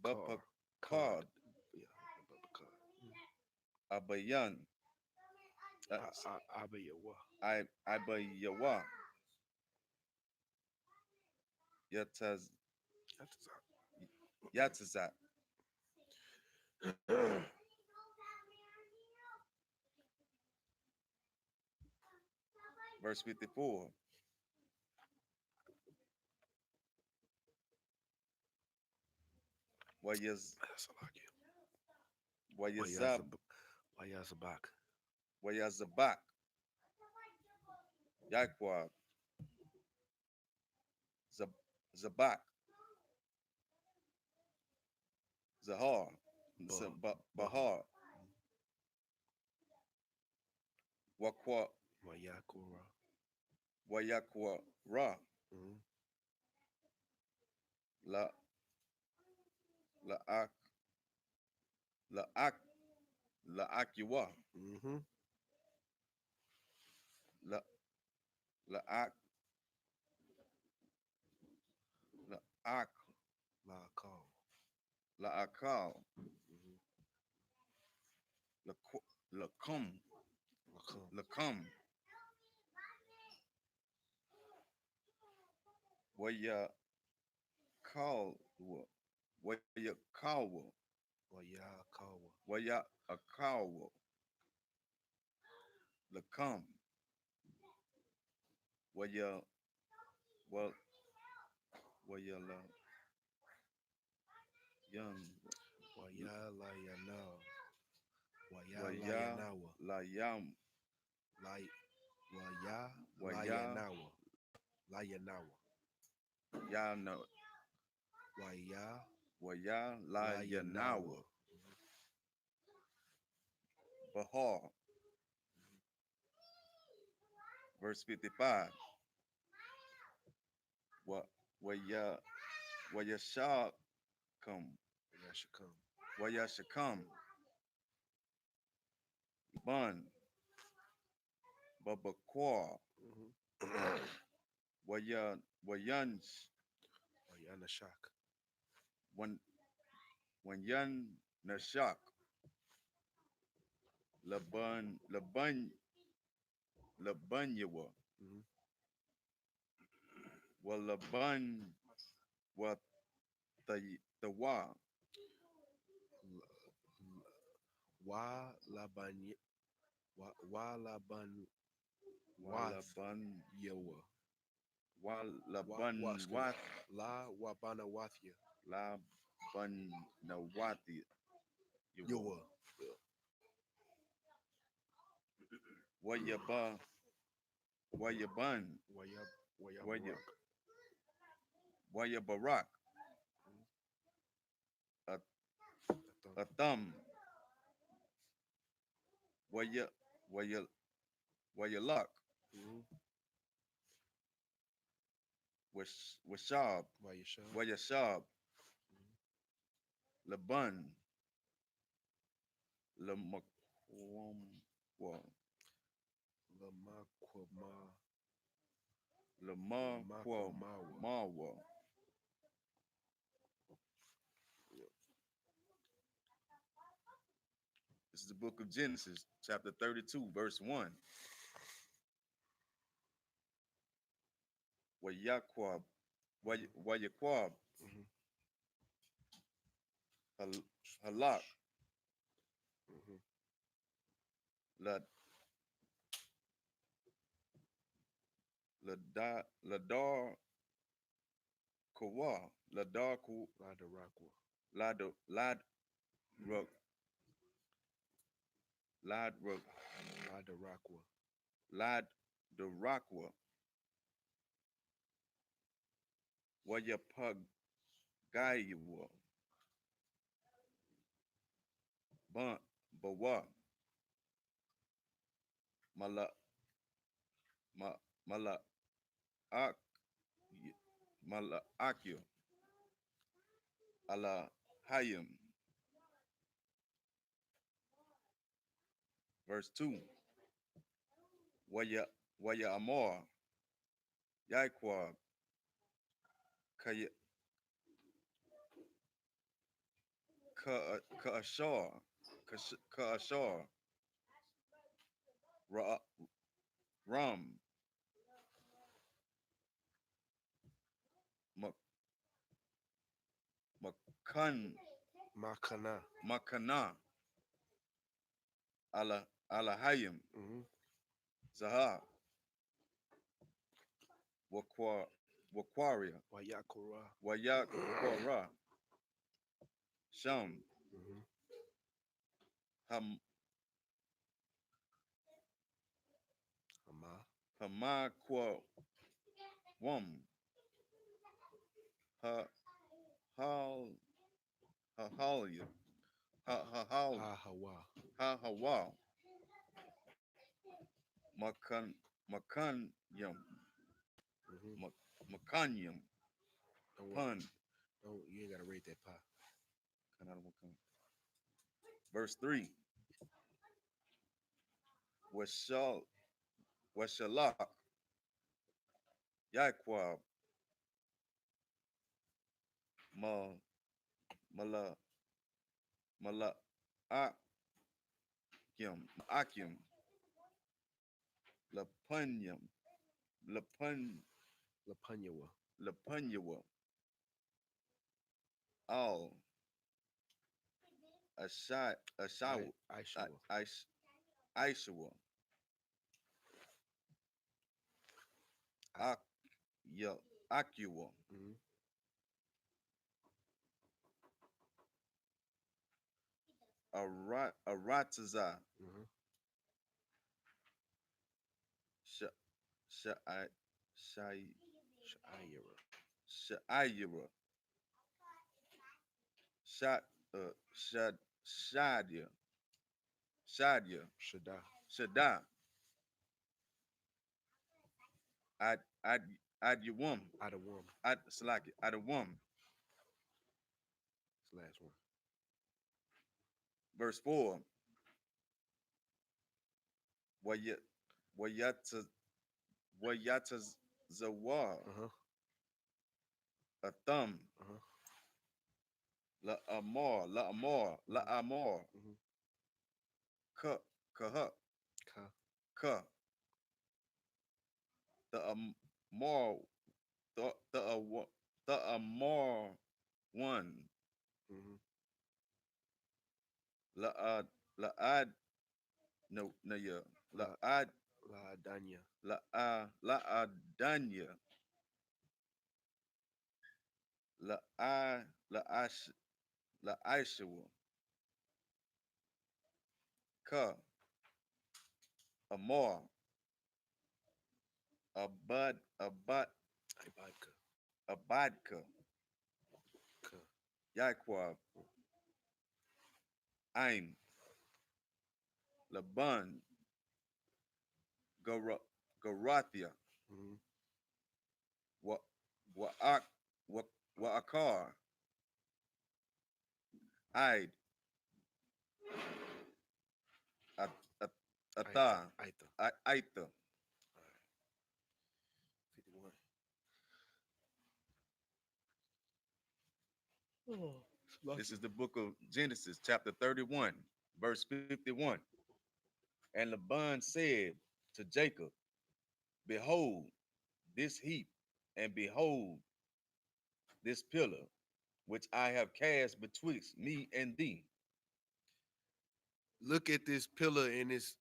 Car. Bapakad. Yeah, Papa Car. Abayan. Abayawa. Abayawa. Yataz. That's Yatazat. Verse 54. YAHANNA. Wayazabak. Yaquab. Zabak. Zahar. Bahar. Wakwa. Wayakura. Wayakwa Ra. La La Ak La Ak La Akiwa. La La Ak La Ak La call. La Akal. La Kum. La Kum. Waya Kal. Waya Kawa. Wayakawa. Waya Akawa. La Kum. Waya Well Waya La Yum. Wayalayanawa. Waya Wayalayanawa. La Yam. Waya Wayalayanawa. Layanawa. Ya no. Waya La Yanawa. Bahar. Verse 55. Waya Shah come. Yashakam. Waya Shakam. Bun. Babakwa. Wayanj. Wayanashak. Wanyan Nashak. Labanyawa. Walaban wa tawa. Walabany. Walaban. Walaban Yawa. Walaban Wath. La Wabana Wathia. La Banawati. Yawa. Wayaban. Wayabarak. Atham. Wayalak. Washab. Wayashab. Laban. Lamakwama. Lamakwamawa. This is the book of Genesis, chapter 32, verse 1. Wayakwab. Wayakwab. Halak. Ladar Kawa. Ladar Ku. Ladarakwa. Ladarakwa. Ladarakwa. Wayapagayawa. Bawa. Malakya. Ala Hayim. Verse 2. Waya Amor. Yaquab. Kaashar. Kaashar. Ram. Makana. Ala Hayim. Zahar. Wakwaria, Wayakura. Wayakwara, Sham, Ham, Ama. Hamakwa, Wam, Ha, Hal, Hahalia, Hahal, Hawa. Hahawa, Makanyam, Makanyam, Don't worry. Pun, Don't, you ain't gotta rate that pie. Verse 3. Washalak, Yaquab, Ma, Mala, Mala, Akim, Lapanyam, Lapunyawa. Lapunyawa, Al, Ashawa, Ishua. Ishua, Akua, Arataza, Sha'ira, Shadia, Shada. Shada, Adyawam, Adawam. Adawam. It's the last one. Verse 4. Wayatazawar, a thumb, La Amor, Kahuk, Ka, the Amor, the Amor one, La Ad, no, yeah, La Ad, La Danya. La Adanya, La Ishua, Ka, Amor, Ibadka. Abadka, Ka. Yaquab, Ain, Laban, Garathia, Wa'akar, Aid, Atha, Aitha. Aitha. 51. Oh, This is the book of Genesis, chapter 31, verse 51. And Laban said to Jacob, behold this heap, and behold this pillar, which I have cast betwixt me and thee. Look at this pillar in this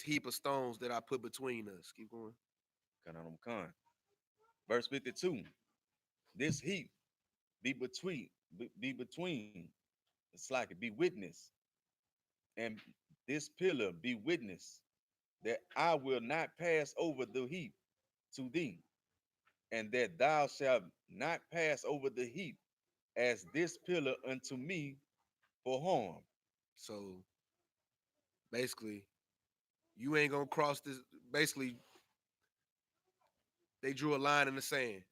heap of stones that I put between us. Keep going. Verse 52. This heap be between. It's like it be witness. And this pillar be witness that I will not pass over the heap to thee, and that thou shalt not pass over the heap as this pillar unto me for harm. So basically, you ain't gonna cross this. Basically, they drew a line in the sand,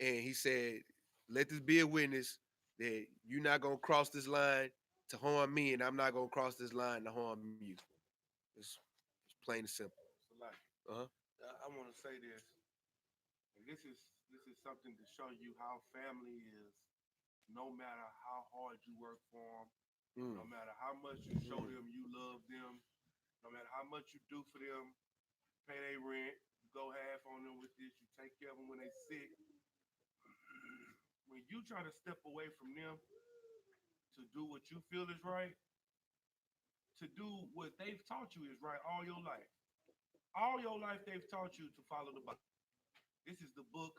and he said, "Let this be a witness that you're not gonna cross this line to harm me, and I'm not gonna cross this line to harm you." It's plain and simple. So like, Uh huh. I want to say this, and this is something to show you how family is. No matter how hard you work for them, no matter how much you show them you love them, no matter how much you do for them, pay their rent, you go half on them with this, you take care of them when they sick. When you try to step away from them to do what you feel is right, to do what they've taught you is right all your life. All your life they've taught you to follow the Bible. This is the book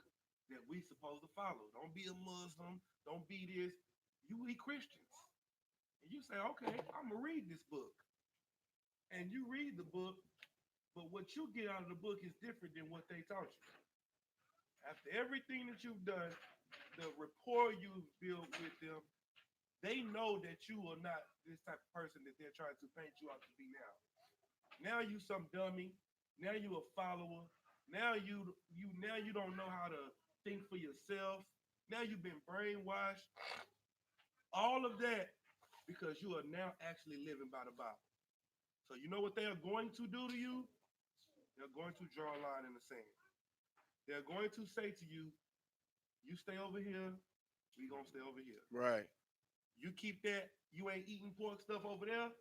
that we supposed to follow. Don't be a Muslim. Don't be this. We Christians. And you say, okay, I'm gonna read this book. And you read the book, but what you get out of the book is different than what they taught you. After everything that you've done, the rapport you've built with them, they know that you are not this type of person that they're trying to paint you out to be now. Now you some dummy. Now you a follower. Now you don't know how to think for yourself. Now you've been brainwashed. All of that because you are now actually living by the Bible. So you know what they are going to do to you? They're going to draw a line in the sand. They're going to say to you, you stay over here, we gonna stay over here. Right. You keep that, you ain't eating pork stuff over there,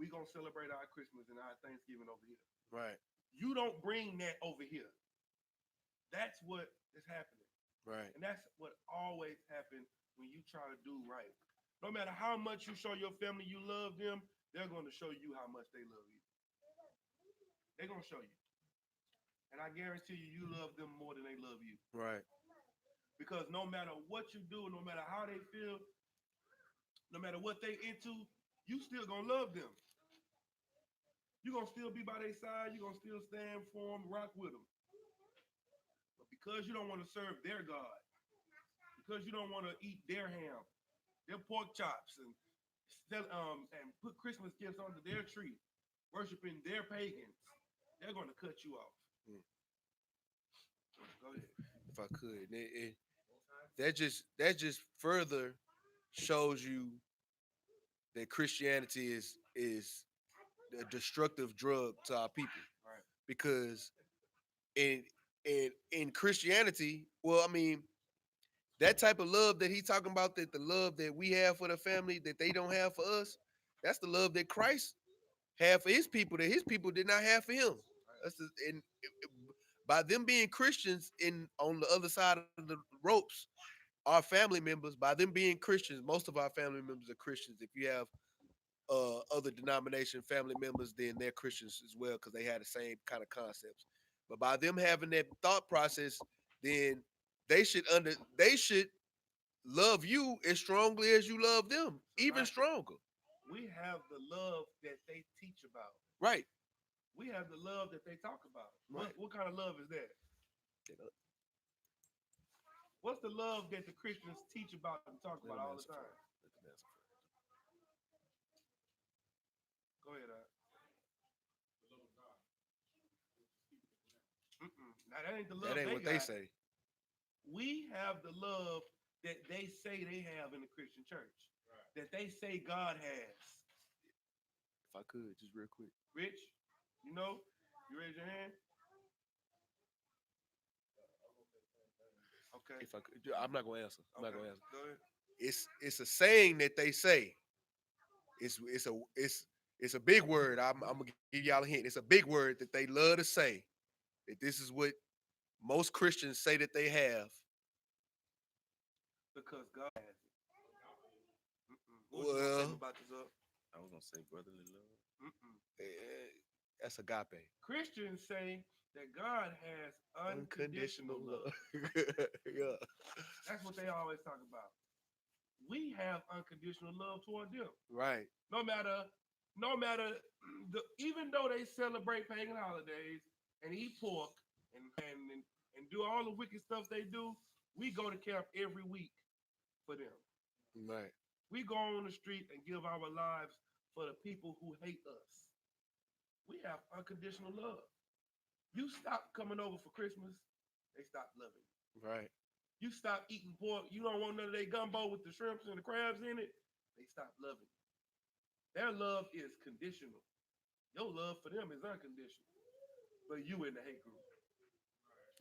we gonna celebrate our Christmas and our Thanksgiving over here. Right. You don't bring that over here. That's what is happening. Right. And that's what always happens when you try to do right. No matter how much you show your family you love them, they're going to show you how much they love you. They're going to show you. And I guarantee you, you love them more than they love you. Right. Because no matter what you do, no matter how they feel, no matter what they into, you still going to love them. You're going to still be by their side. You're going to still stand for them, rock with them. But because you don't want to serve their God, because you don't want to eat their ham, their pork chops, and put Christmas gifts under their tree, worshiping their pagans, they're going to cut you off. Go ahead. If I could, that just further shows you that Christianity is a destructive drug to our people. Right. Because in Christianity, well, I mean, that type of love that he's talking about, that the love that we have for the family that they don't have for us, that's the love that Christ had for his people that his people did not have for him. And by them being Christians on the other side of the ropes, our family members, by them being Christians, most of our family members are Christians. If you have other denomination family members, then they're Christians as well because they had the same kind of concepts. But by them having that thought process, then they should love you as strongly as you love them, even stronger. We have the love that they teach about. Right. We have the love that they talk about. Right. What kind of love is that? What's the love that the Christians teach about and talk about all the time? Go ahead, Now that ain't the love. That ain't what they say. We have the love that they say they have in the Christian church, that they say God has. If I could, just real quick. Rich, you know, you raise your hand. Okay. If I could, I'm not gonna answer. I'm not gonna answer. Go ahead. It's a saying that they say. It's a big word. I'm gonna give y'all a hint. It's a big word that they love to say. That this is what most Christians say that they have. Because God has it. Well, about this up? I was gonna say brotherly love. That's agape. Christians say that God has unconditional love. Yeah. That's what they always talk about. We have unconditional love toward them. Right. No matter, even though they celebrate pagan holidays and eat pork and do all the wicked stuff they do, we go to camp every week for them. Right. We go on the street and give our lives for the people who hate us. We have unconditional love. You stop coming over for Christmas, they stop loving you. Right. You stop eating pork, you don't want none of their gumbo with the shrimps and the crabs in it, they stop loving you. Their love is conditional. Your love for them is unconditional. But you in the hate group.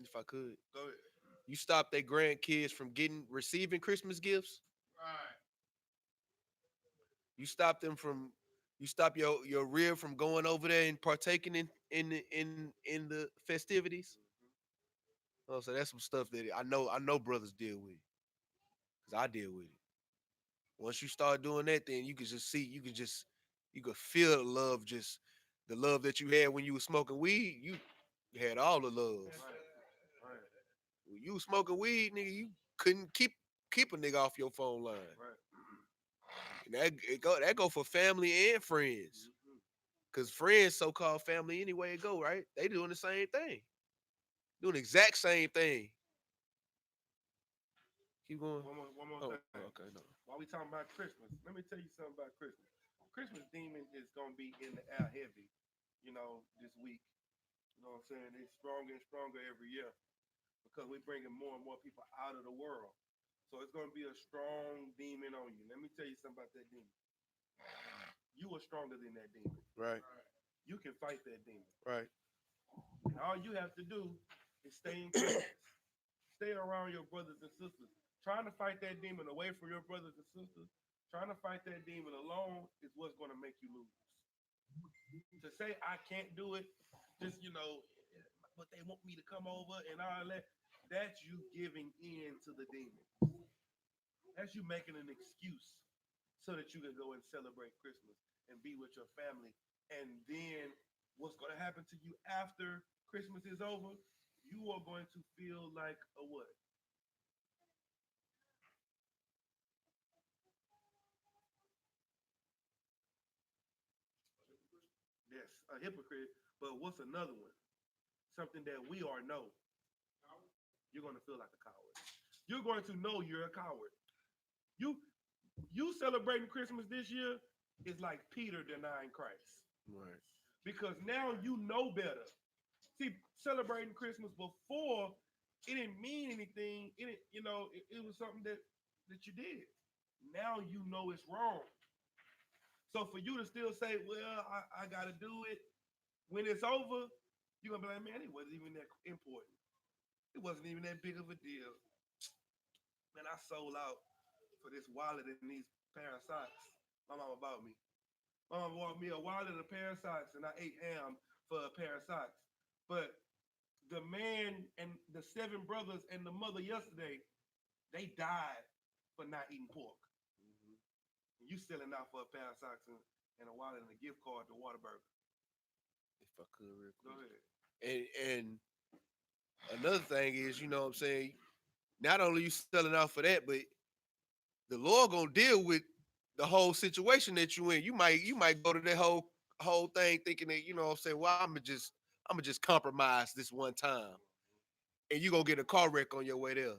If I could. Go ahead. You stop their grandkids from receiving Christmas gifts. Right. You stop your rib from going over there and partaking in the festivities. Oh, so that's some stuff that I know brothers deal with. Cause I deal with it. Once you start doing that, then you can just see, you could feel the love, just the love that you had when you were smoking weed. You had all the love. Right. you was smoking weed, nigga, you couldn't keep a nigga off your phone line. Right. And that go for family and friends. Cause friends so-called family anyway it go, right? They doing the same thing. Doing the exact same thing. Keep going. One more Oh, thing. okay, no. While we talking about Christmas, let me tell you something about Christmas. Christmas demon is gonna be in the air heavy, this week. You know what I'm saying? It's stronger and stronger every year because we're bringing more and more people out of the world. So it's gonna be a strong demon on you. Let me tell you something about that demon. You are stronger than that demon. Right. You can fight that demon. Right. And all you have to do is stay in class. Stay around your brothers and sisters. Trying to fight that demon away from your brothers and sisters, trying to fight that demon alone is what's going to make you lose. To say I can't do it, just but they want me to come over and all that. That's you giving in to the demon. That's you making an excuse so that you can go and celebrate Christmas and be with your family. And then what's going to happen to you after Christmas is over? You are going to feel like a what? Yes, a hypocrite. But what's another one? Something that we all know. You're going to feel like a coward. You're going to know you're a coward. You you celebrating Christmas this year is like Peter denying Christ. Right. Because now you know better. See, celebrating Christmas before it didn't mean anything. It was something that you did. Now you know it's wrong. So for you to still say, well, I gotta do it when it's over, you're gonna be like, man, it wasn't even that important. It wasn't even that big of a deal. Man, I sold out for this wallet and these pair of socks. My mama bought me. My mama bought me a wallet and a pair of socks, and I ate ham for a pair of socks. But the man and the 7 brothers and the mother yesterday, they died for not eating pork. You selling out for a pair of socks and a wallet and a gift card to Whataburger. If I could real Go quick. ahead. And another thing is, you know what I'm saying, not only you selling out for that, but the Lord gonna deal with the whole situation that you in. You might go to that whole thing thinking that, you know what I'm saying, well, I'm gonna just compromise this one time. And you gonna get a car wreck on your way there.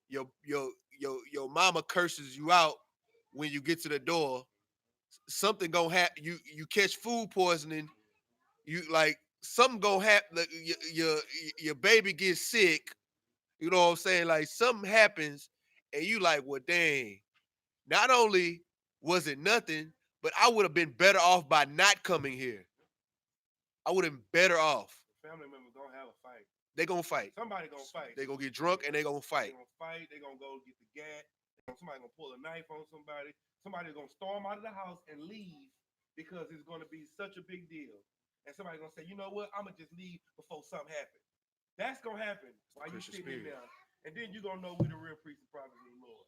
Your mama curses you out when you get to the door. Something gonna happen. You catch food poisoning. You like something gonna happen. Like, your baby gets sick. You know what I'm saying? Like something happens, and you like, well, dang. Not only was it nothing, but I would have been better off by not coming here. I would have been better off. Family members gonna have a fight. They gonna fight. Somebody gonna fight. They gonna get drunk and they gonna They fight. gonna fight. They gonna go get the gat. Somebody gonna pull a knife on somebody. Somebody gonna storm out of the house and leave because it's gonna be such a big deal. And somebody gonna say, you know what? I'm gonna just leave before something happens. That's gonna happen while you Christian sitting in spirit. there, and then you gonna know we the real priests and prophets of the Lord.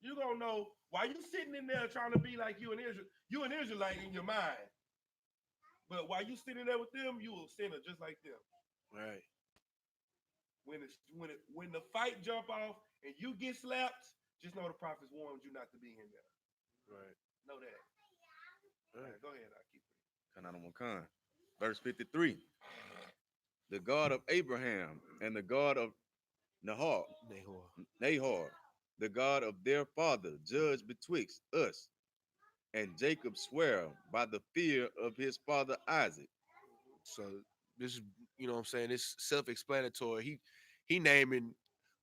You gonna know why you sitting in there trying to be like you an Israelite in your mind. But while you sitting there with them, you a sinner just like them. Right. When the fight jump off and you get slapped, just know the prophets warned you not to be in there. Right. Know that. All right, go ahead, I keep it. Verse 53. The God of Abraham and the God of Nahor, Nahor, the God of their father, judge betwixt us. And Jacob sware by the fear of his father Isaac. So this is, you know what I'm saying, this self-explanatory. He naming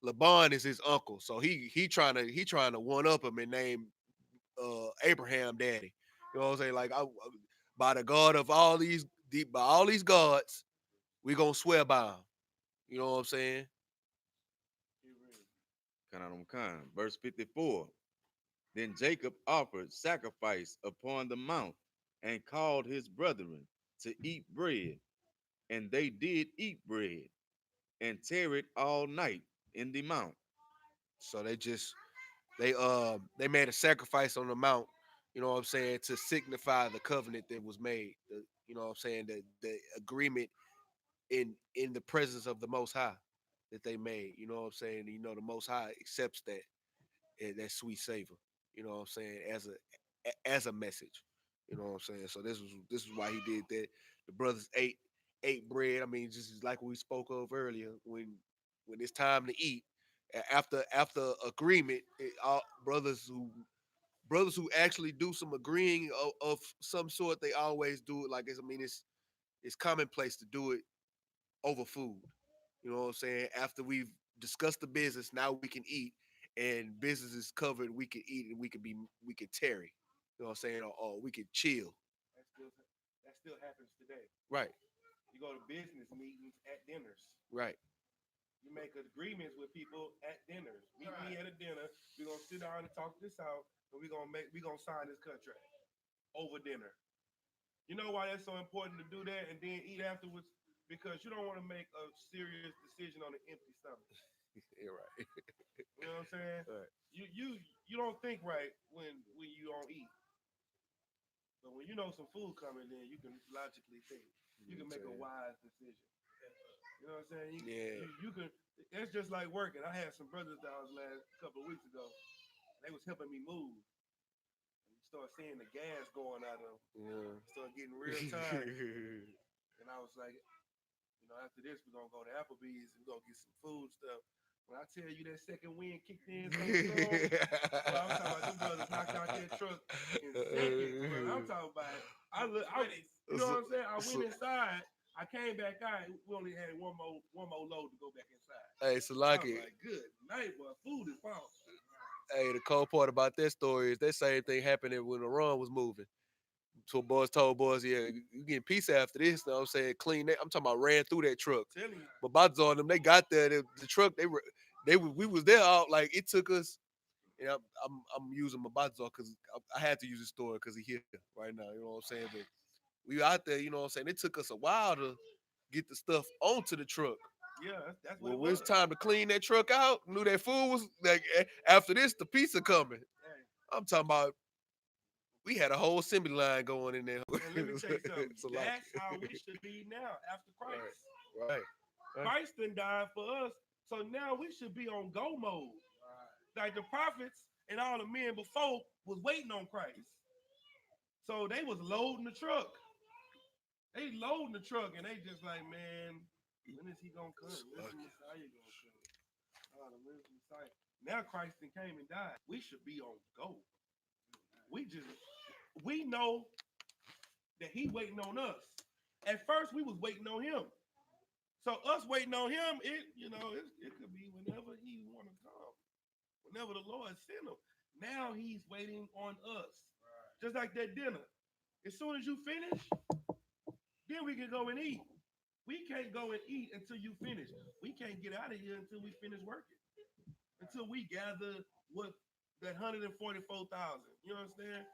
Laban is his uncle. So he trying to one up him and name Abraham daddy. You know what I'm saying? Like by the God of by all these gods, we gonna swear by him. You know what I'm saying? Verse 54. Then Jacob offered sacrifice upon the mount and called his brethren to eat bread. And they did eat bread and tarried all night in the mount. So they made a sacrifice on the mount, you know what I'm saying, to signify the covenant that was made. You know what I'm saying, the agreement in the presence of the Most High. that they made. You know what I'm saying? You know, the Most High accepts that sweet savor. You know what I'm saying? As a message. You know what I'm saying? So this was why he did that. The brothers ate bread. I mean, just like we spoke of earlier, when it's time to eat, after agreement, all brothers who actually do some agreeing of some sort, they always do it like this. I mean, it's commonplace to do it over food. You know what I'm saying? After we've discussed the business, now we can eat, and business is covered. We can eat, and we can tarry. You know what I'm saying? Or we can chill. That still that still happens today. Right, You go to business meetings at dinners. right, You make agreements with people at dinners. Meet me at a dinner. We're gonna sit down and talk this out, and we're gonna sign this contract over dinner. You know why that's so important to do that and then eat afterwards? Because you don't want to make a serious decision on an empty stomach. you're right. You know what I'm saying? Right. You don't think right when you don't eat. But when you know some food coming, then you can logically think. You can make a wise decision. You know what I'm saying? Yeah. You can. It's just like working. I had some brothers that I was last couple of weeks ago. They was helping me move. And you start seeing the gas going out of them. Yeah. Start getting real tired. And I was like, after this, we're gonna go to Applebee's and we're gonna get some food stuff. When I tell you that second wind kicked in so strong, well, I'm talking about them brothers knocked out that truck in seconds. Bro. I'm talking about you know what I'm saying? I went inside, I came back out, we only had one more load to go back inside. Hey, I was Salaki. like, good night, boy. Food is false. Hey, the cold part about that story is that same thing happened when the run was moving. So boys told boys, yeah, you getting pizza after this. You know what I'm saying? Clean that. I'm talking about ran through that truck. Tell you. But Badzo and them, they got there. The truck, we was there all like it took us. And I'm using my Badzo because I had to use his story because he here right now. You know what I'm saying? But we out there. You know what I'm saying? It took us a while to get the stuff onto the truck. Yeah, that's what it When was. it's time to clean that truck out, knew that food was like after this the pizza coming. Hey, I'm talking about we had a whole assembly line going in there. and let me tell you something. It's a lot. That's how we should be now after Christ. Right. Christ done died for us, so now we should be on go mode. Like the prophets and all the men before was waiting on Christ. So they was loading the truck. They loading the truck and they just like, man, when is he gonna come? When is the Messiah gonna come? Oh, when is the Messiah? Now Christ then came and died. We should be on go. We know that he waiting on us. At first we was waiting on him. So us waiting on him, it could be whenever he want to come, whenever the Lord send him. Now he's waiting on us, just like that dinner. As soon as you finish, then we can go and eat. We can't go and eat until you finish. We can't get out of here until we finish working, until we gather what that 144,000. You understand?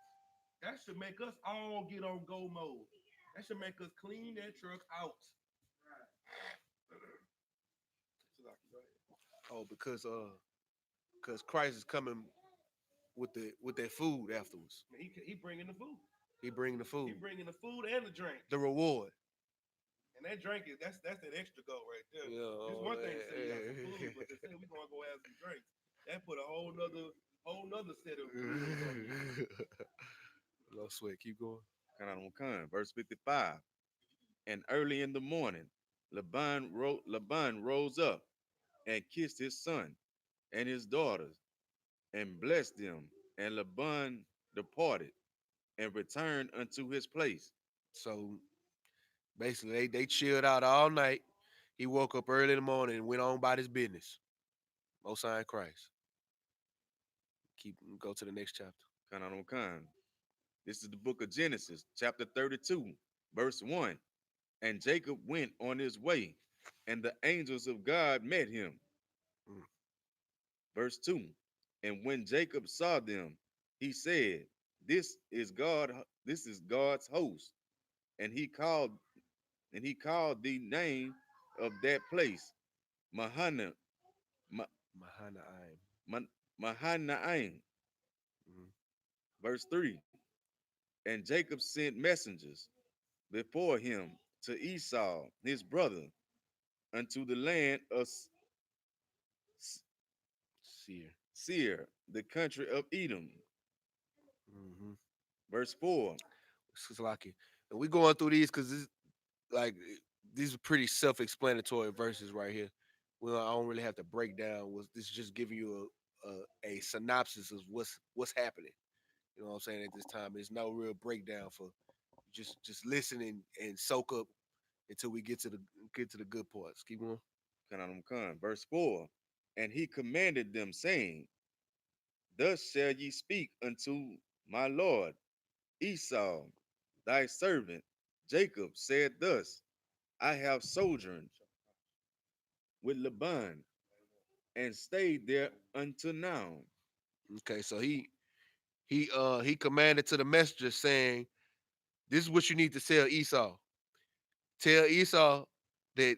That should make us all get on go mode. That should make us clean that truck out. Oh, because Christ is coming with that food afterwards. He bringing the food. He bringing the food. He bringing the food and the drink. The reward. And that drink that's that extra go right there. Yeah, It's one thing to say you got some food, but to say we gonna go have some drinks, that put a whole nother set of No sweat. Keep going. Verse 55. And early in the morning, Laban rose up and kissed his son and his daughters and blessed them. And Laban departed and returned unto his place. So basically, they chilled out all night. He woke up early in the morning and went on about his business. Most High in Christ. Go to the next chapter. This is the book of Genesis, chapter 32, verse 1. And Jacob went on his way, and the angels of God met him. Mm. Verse 2. And when Jacob saw them, he said, This is God's host. And he called the name of that place Mahana, Mahanaim. Mm. Verse 3. And Jacob sent messengers before him to Esau, his brother, unto the land Seir, the country of Edom. Mm-hmm. Verse 4. Salaki. And we going through these because this like these are pretty self-explanatory verses right here. Well, I don't really have to break down. This is just giving you a synopsis of what's happening. You know what I'm saying at this time. There's no real breakdown for just listen and soak up until we get to the good parts. Keep going. Verse 4. And he commanded them, saying, Thus shall ye speak unto my lord Esau, thy servant. Jacob said thus, I have sojourned with Laban and stayed there until now. Okay, so he commanded to the messenger saying, "This is what you need to tell Esau. Tell Esau that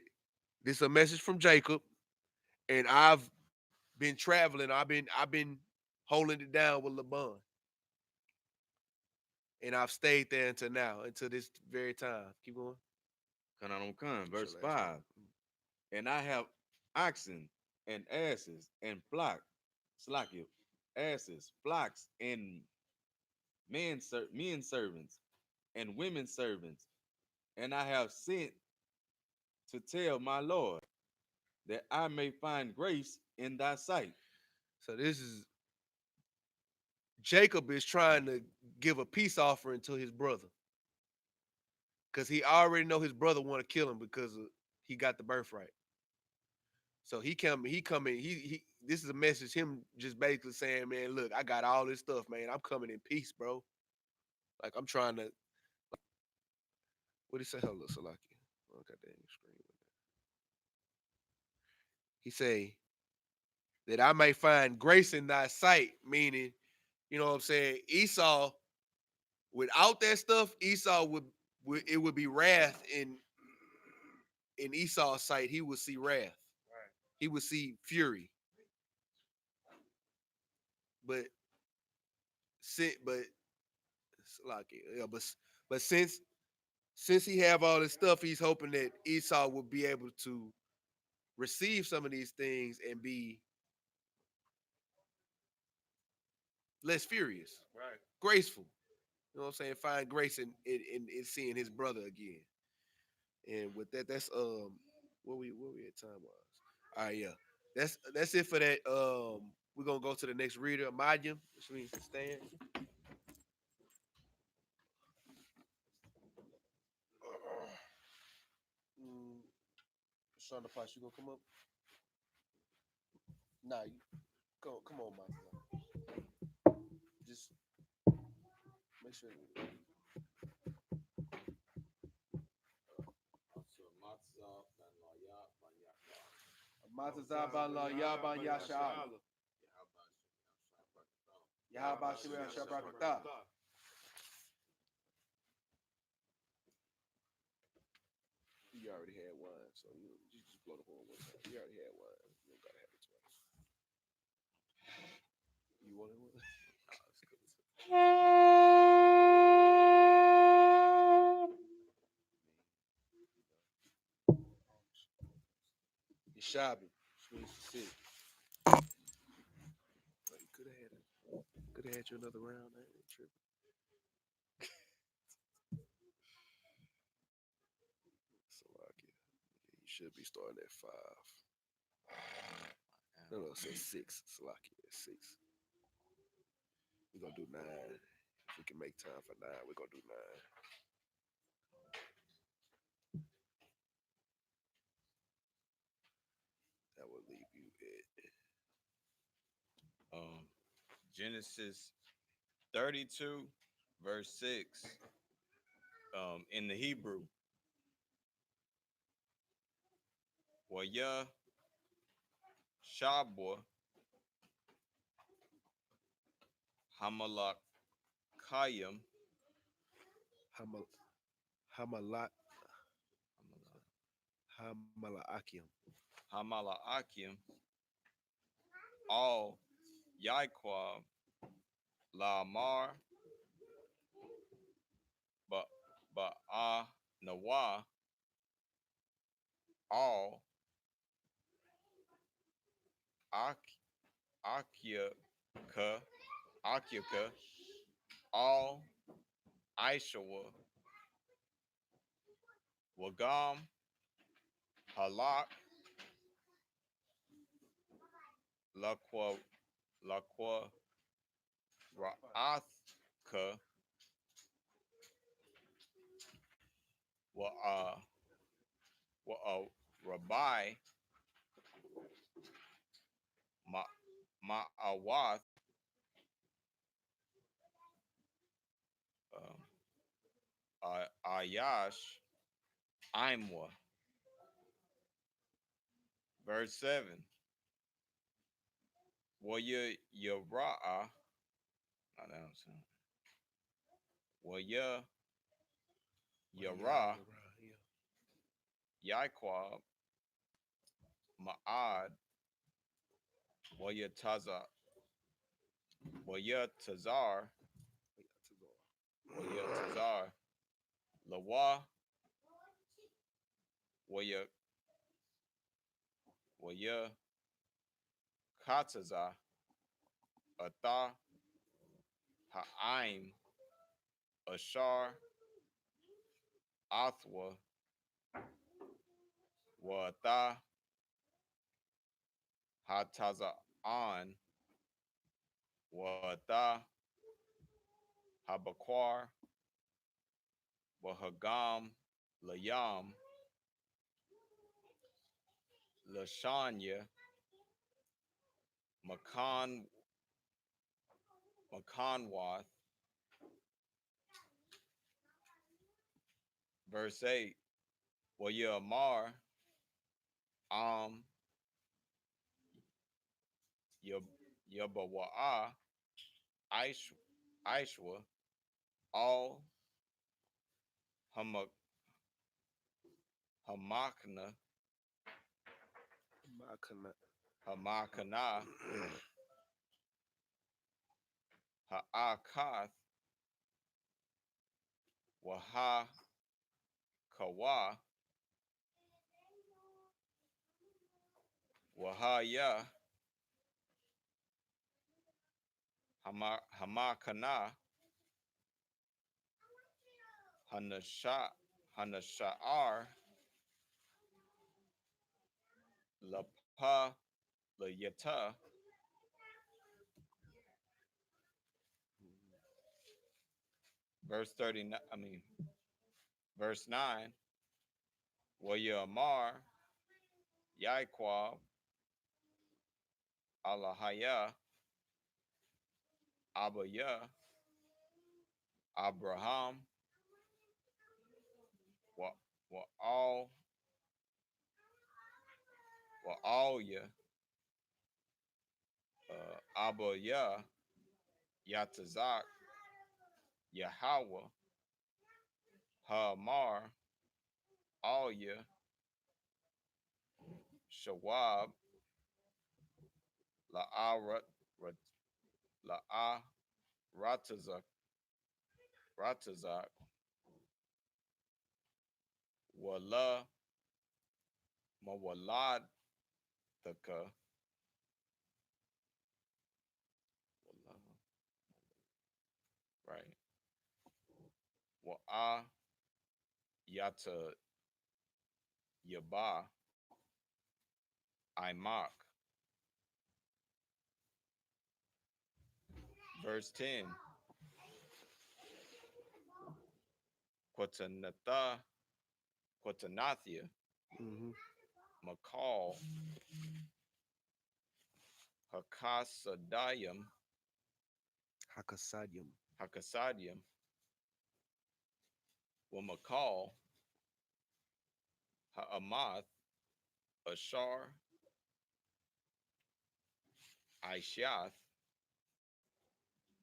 this is a message from Jacob, and I've been traveling. I've been holding it down with Laban, and I've stayed there until now, until this very time. Keep going. Verse 5. And I have oxen and asses and asses, flocks, and men servants and women servants, and I have sent to tell my Lord that I may find grace in thy sight. So this is Jacob is trying to give a peace offering to his brother because he already know his brother want to kill him because he got the birthright. So he this is a message him just basically saying, man, look, I got all this stuff, man. I'm coming in peace, bro. Like I'm trying to what he say? Hello, Salaki. Oh, goddamn screen. He say that I may find grace in thy sight, meaning, you know what I'm saying? Esau, without that stuff, Esau would it would be wrath in Esau's sight. He would see wrath. Right. He would see fury. But but Salaki, yeah, but since he have all this stuff, he's hoping that Esau will be able to receive some of these things and be less furious, Right. graceful. You know what I'm saying? Find grace in seeing his brother again. And with that, that's where we at time wise. All right, yeah. That's it for that. We're gonna go to the next reader, Majim, which means to stand. Mm, Shonda Potts, you gonna come up? Nah, you come on, Majim. Just make sure. Matazaban la yaban yashal. Yahabashim Shabrakata. You already had wine, so you just blow the horn one time. You already had wine. You don't gotta have it twice. You want it one? You're shopping. Which means to sit. Well, you could have had you another round. I ain't tripping. Salakia. You should be starting at 5. No, say 6. Salakia at 6. We're gonna do 9. If we can make time for 9, we're gonna do 9. That will leave you at Genesis 32, verse 6, in the Hebrew. Wayah Shabwa Hamalakayim Hamal Hamalat Hamalaakim. Hamalaakim all Yaiqua Lamar ba Nawa all Ak Akyuka, Akyuka, all Ishawa, Wagam, Halak, Lakwa, Lakwa, Ra'athka, wa Rabbi, Ma'awath, Ayash, Imwa. Verse 7. Waya Yara'a, not that I'm saying. Waya Yara, Yaiqab, Ma'ad, Waya Taza, Waya Tazar, Waya Tazar, Lawa, Waya Kataza, Atha, Ha'aim, Ashar, Athwa, Wa'atha, Hataza'an, Wa'atha, Habaquar, Wahagam, Layam, Lashanya, Makanwath. Verse 8. Waya Amar, Yabawa'a, Ishwa, all Hamakna, Hamakana, Ha'akath, Waha Kawa, Wahaya, Hamakana, Hanasha'ar, Lapa, Layata. Verse 39, verse 9. Waya Amar, Yaiqab, Alahaya, Abaya, Abraham, Wa'alya, Abaya, Yatazak, Yahweh, Hamar, Alya, Shawab, Ratazak, Wala, Mawaladaka, right? Wa'a, Yata, Yaba, Imak. Verse 10. Quatanathia, Makal, Hakasadayim, Hakasadium, Wamakal, Ha'amath, Ashar, Aishath,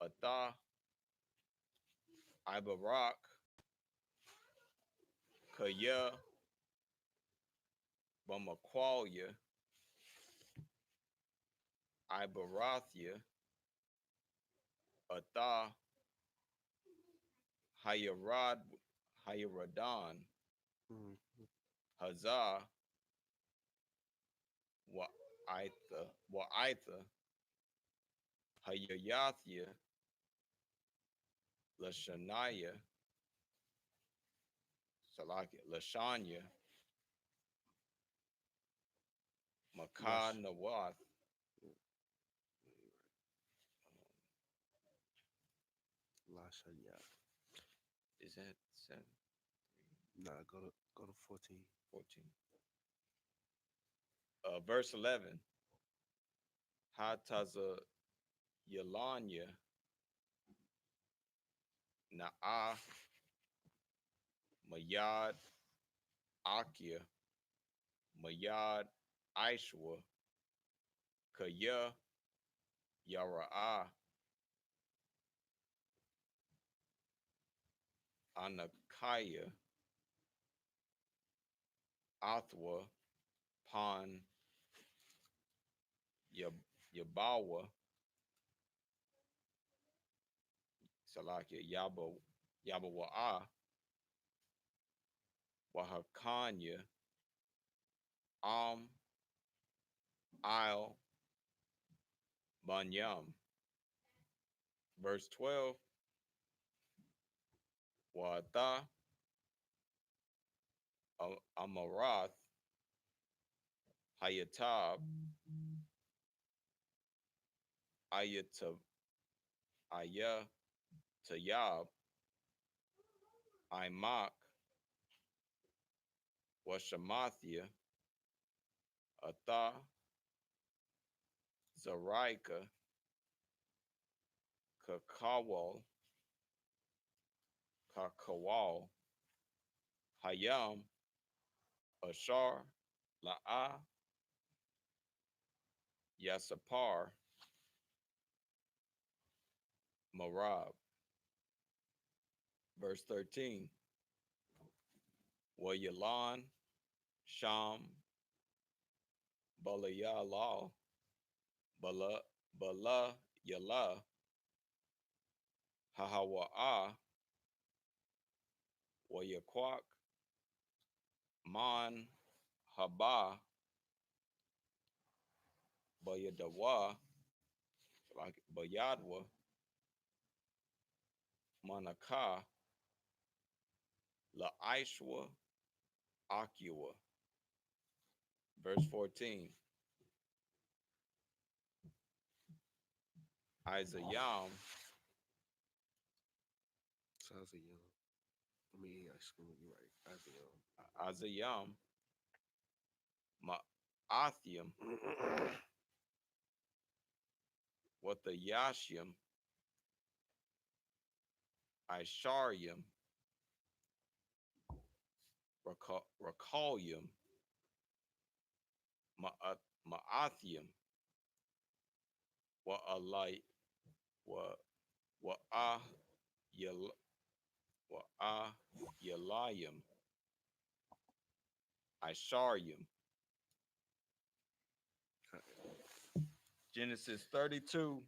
Atha, Ibarak, Kaya, Bamaqualia, Ibarathia, Atha, Hayaradan, Hazah, Wa'itha, Hayayathya, Lashanaya, Salakia, Lashanya, Lash. Makanawath. Lashanya. Is that 7, Nah, go to 14. 14? Verse 11. Hataza Yalanya Na'a Mayad Akia Mayad Aishwa Kaya Yara'a Anakaya Athwa Pan Yabawa Salakia Yabawa'a Wahakanya Am Isle Banyam. Verse 12. Wa'atha Amarath Hayatab Ayatab Ayatayab Imak Washamathia Atha Zaraika Kakawal Hayam Ashar La'a Yasapar Marab. Verse 13. Wayalan Sham Balayala Bala Yala Hahawa'a Wayakwak Man Haba Bayadawa like Bayadwa Manaka La Aishwa Akiwa. Verse 14. Isaiah Sounds like young. I mean, yeah, you're right. I think Isaiah Ma'athium what the Yashim Isharium Rakalium Ma'athium wa alite wa ah yalayim Isharium. Genesis 32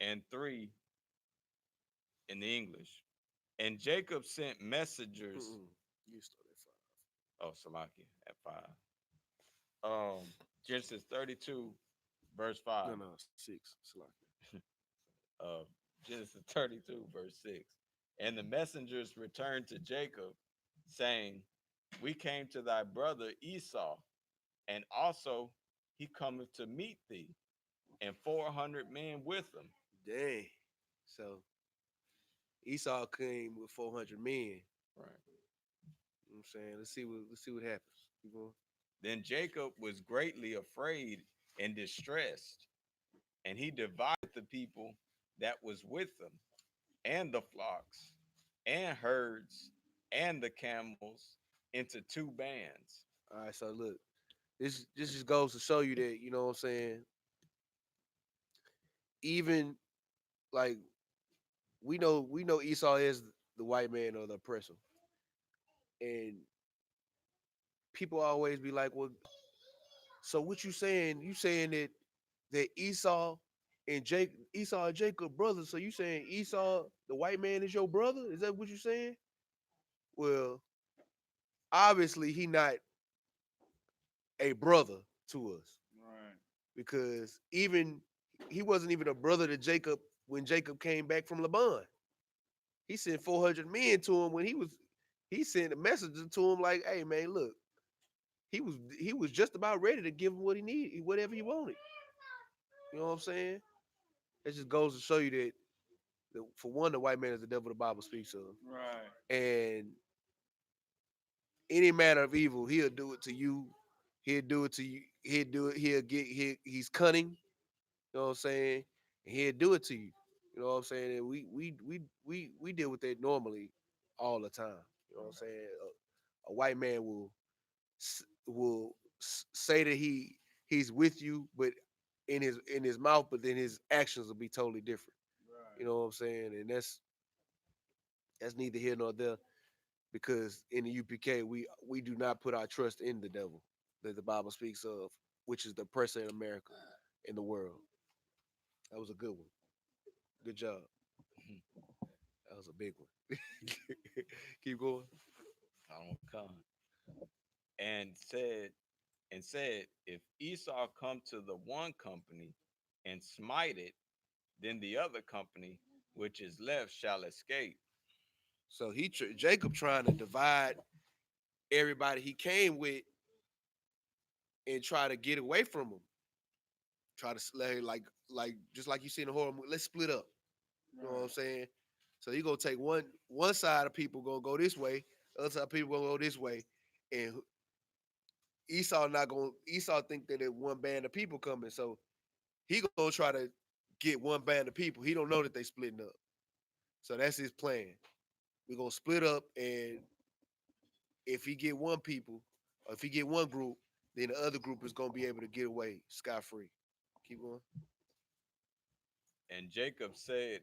and 3 in the English. And Jacob sent messengers. You start at 5. Oh, Salaki at 5. Genesis 32, verse 5. No, 6. Salaki. Uh, Genesis 32, verse 6. And the messengers returned to Jacob, saying, we came to thy brother Esau, and also he cometh to meet thee, and 400 men with him. Dang. So Esau came with 400 men. Right. You know what I'm saying? Let's see what happens. Keep going. Then Jacob was greatly afraid and distressed, and he divided the people that was with them, and the flocks, and herds, and the camels into 2 bands. All right, so look, this just goes to show you that, you know what I'm saying, even like we know Esau is the white man or the oppressor. And people always be like, well, so what you saying? You saying that Esau and Jacob brothers. So you saying Esau, the white man, is your brother? Is that what you saying? Well, obviously he not a brother to us Right. because even He wasn't even a brother to Jacob when Jacob came back from Laban. He sent 400 men to him when he sent a message to him like, "Hey man, look, he was just about ready to give him what he needed, whatever he wanted." You know what I'm saying? It just goes to show you that for one, the white man is the devil the Bible speaks of, Right. and any manner of evil, he'll do it to you. He'll do it to you. He'll do it. He's cunning. You know what I'm saying? And he'll do it to you. You know what I'm saying? And we deal with that normally all the time. You know what I'm saying? A white man say that he's with you, but in his mouth, but then his actions will be totally different. You Right. know what I'm saying? And that's neither here nor there, because in the UPK we do not put our trust in the devil that the Bible speaks of, which is the oppressor in America, in the world. That was a good one. Good job. That was a big one. Keep going. on come. And said, if Esau come to the one company and smite it, then the other company which is left shall escape. So Jacob trying to divide everybody he came with and try to get away from him. Try to like just like you see in the horror movie. Let's split up. You know what I'm Right. saying? So you gonna take one side of people gonna go this way, the other side of people gonna go this way, and Esau think that there's one band of people coming, so he gonna try to get one band of people. He don't know that they splitting up, so that's his plan. We're gonna split up, and if he get one people, or if he get one group, then the other group is gonna be able to get away scot free. Keep going. And Jacob said,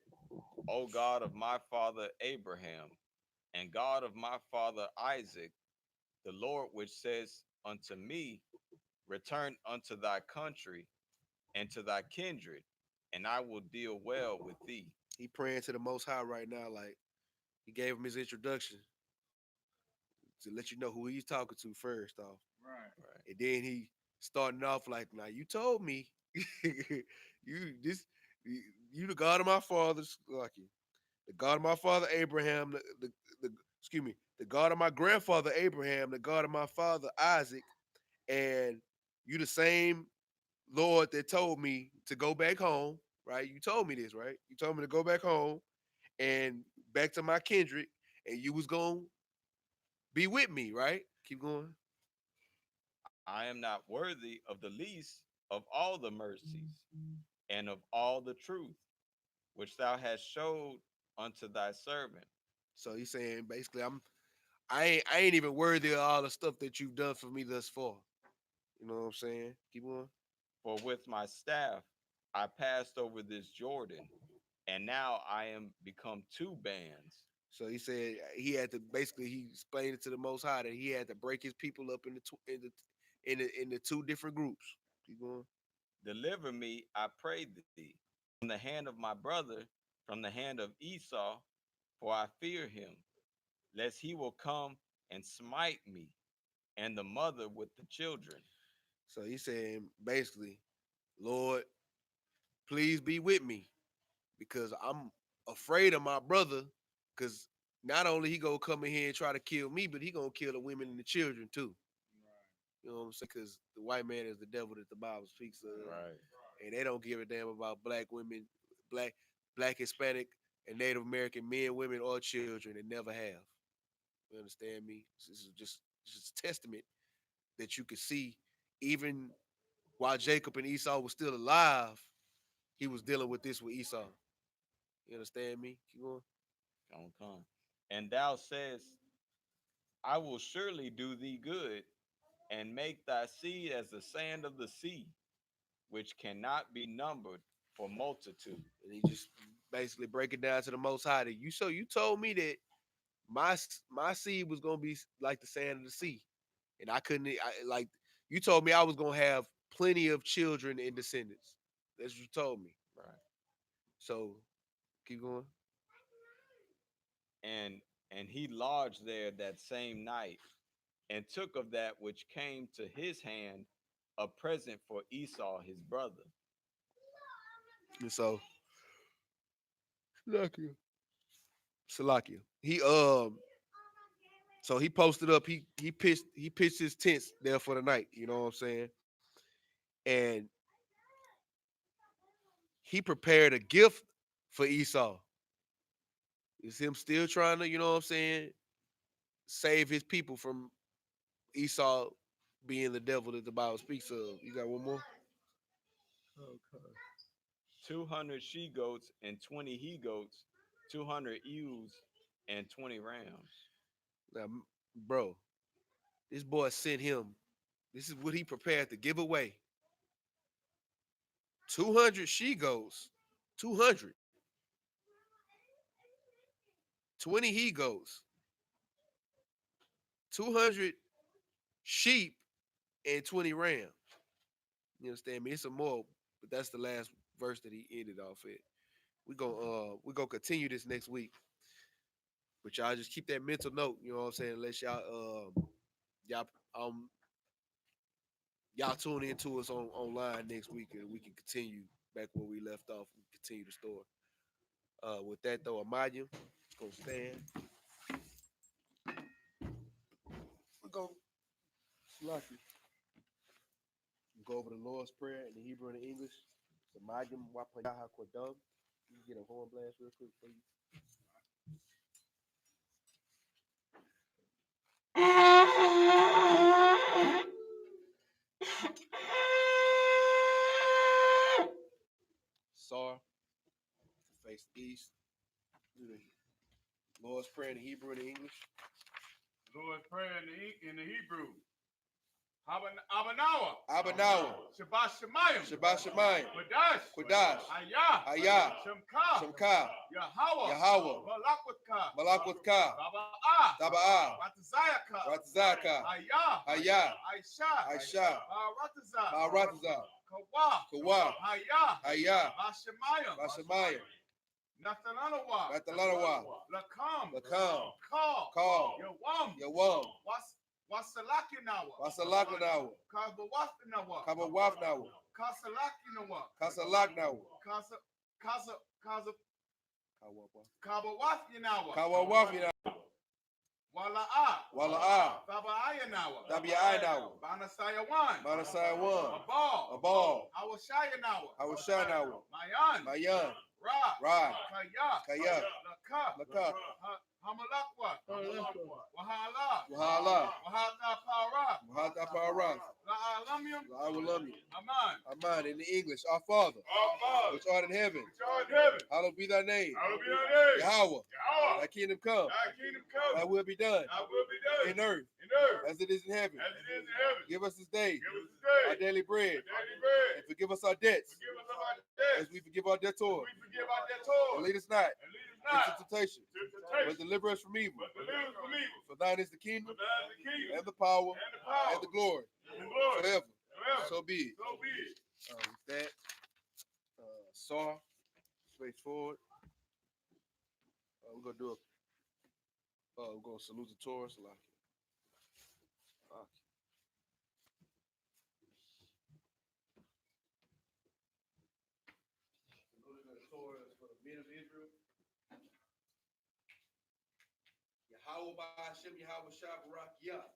O God of my father Abraham, and God of my father Isaac, the Lord which says unto me, return unto thy country and to thy kindred, and I will deal well with thee. He praying to the Most High right now, like he gave him his introduction to let you know who he's talking to first off, Right. Right. and then he starting off like, "Now you told me, you this, you the God of my fathers, lucky, the God of my father Abraham, the excuse me, the God of my grandfather Abraham, the God of my father Isaac, and you the same Lord that told me to go back home, right? You told me this, right? You told me to go back home and back to my kindred, and you was gonna be with me, right? Keep going. I am not worthy of the least of all the mercies and of all the truth which thou hast showed unto thy servant. So he's saying basically, I ain't even worthy of all the stuff that you've done for me thus far. You know what I'm saying? Keep going. For with my staff I passed over this Jordan, and now I am become two bands. So he said he had to basically he explained it to the Most High that he had to break his people up in the two different groups. Keep going. Deliver me, I pray thee, from the hand of my brother, from the hand of Esau, for I fear him, lest he will come and smite me, and the mother with the children. So he's saying basically, Lord, please be with me because I'm afraid of my brother. Because not only he gonna come in here and try to kill me, but he gonna kill the women and the children too. You know what I'm saying? Because the white man is the devil that the Bible speaks of, Right. and they don't give a damn about black women, black, black, Hispanic, and Native American men, women, or children, and never have. You understand me? This is a testament that you could see, even while Jacob and Esau was still alive, he was dealing with this with Esau. You understand me? Keep going. Come, come. And thou sayest, I will surely do thee good, and make thy seed as the sand of the sea, which cannot be numbered for multitude. And he just basically break it down to the Most High. That you told me that my seed was gonna be like the sand of the sea, and I couldn't. Like you told me I was gonna have plenty of children and descendants. That's what you told me. Right. So keep going. And he lodged there that same night, and took of that which came to his hand a present for Esau his brother. And so, Salakia. So he posted up. He pitched his tents there for the night. You know what I'm saying? And he prepared a gift for Esau. It's him still trying to, you know what I'm saying, save his people from Esau being the devil that the Bible speaks of. You got one more? Okay. 200 she goats and 20 he goats, 200 ewes and 20 rams. Now, bro, this boy sent him. This is what he prepared to give away. 200 she goats, 200, 20 he goats, 200 sheep, and 20 rams. You understand me? It's some more, but that's the last verse that he ended off at. We gonna continue this next week. But y'all just keep that mental note, you know what I'm saying? Unless y'all um y'all tune into us online next week and we can continue back where we left off and continue the story. With that though, Amaya, gonna stand. We're gonna go over the Lord's Prayer in the Hebrew and the English. Samayim Wapayaha Kodam. You can get a horn blast real quick for you. Sar to face east. Do the Lord's Prayer in the Hebrew and the English. Lord's Prayer in the Hebrew. Abanawa. Abanawa. Shabbat Shemayim. Shabbat Shemayim. Qudash. Ayah. Shemka. Yahweh. Malakwithka. Taba'ah. Ratazaka. Hayah. Aisha. Ma'aratazah. Kawa. Hayah. Bashamayim. Nathalanawa. Lakam. Call. Yawam. Wasalakinawa. Kabawafnawa. Kasalaknawa. Kawawafnawa. Wala'a. Tabi'aynawa. Manasayawan. Abal. Hawashanawa. Mayan. Ra. Kaya. Laka. Wahala. Wahata Paras. La'awalami. Aman in the English. Our Father, which art in heaven, hallowed be thy name. Yahweh, thy kingdom come. Thy will be done in earth as it is in heaven. Give us this day our daily bread, and forgive us our debts as we forgive our debtors. And lead us not into temptation, but deliver us from evil. For thine is the kingdom, and the power, and the glory, forever. So be it. With that, Saw, space forward. We're gonna do we're gonna salute the Taurus. For the men of Israel. Yahweh Ba'Hashem, Yahweh Shabbarak Yah.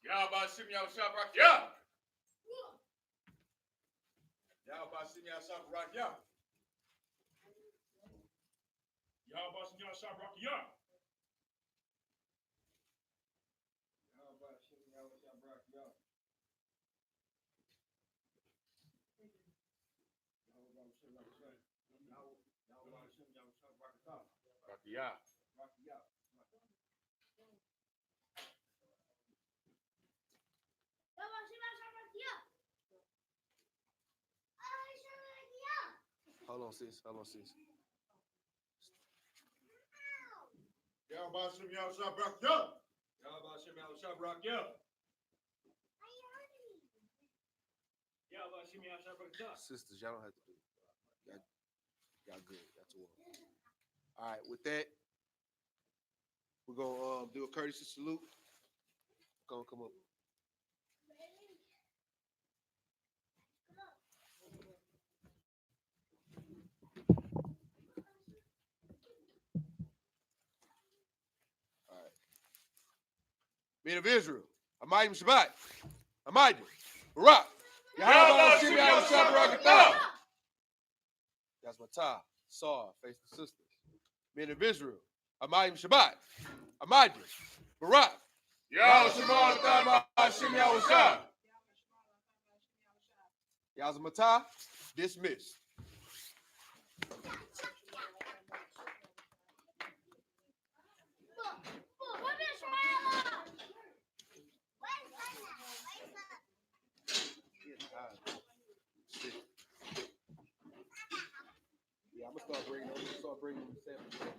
Yahweh Ba'Hashem, Yahweh Shabbarak Yah. Yahweh Ba'Hashem, Yahweh Shabbarak Yah. Yahweh Ba'Hashem, Yahweh Shabbarak Yah. Yahweh Ba'Hashem, Yahweh Shabbarak Yah. Yeah. Hold on, sis. Hold on, sis. Yahweh Ba'Hashem, Yahweh Shabbarak Yah. Yahweh Ba'Hashem, Yahweh Shabbarak Yah. Sisters, y'all don't have to do it. Y'all good. Y'all too well. All right, with that, we're gonna do a courtesy salute. Gonna come up. Men of Israel, Amayim Shabbat, Amayim, Barak, Yahweh Hashem Yahweh Shabbat. That's my tie. Saw, face the sisters. Men of Israel, Amayim Shabbat, Amayim, Barak, Yahweh Shabbat, Hashem Yahweh Shabbat. Yazamata, dismissed. Yeah, I'm gonna start bringing them.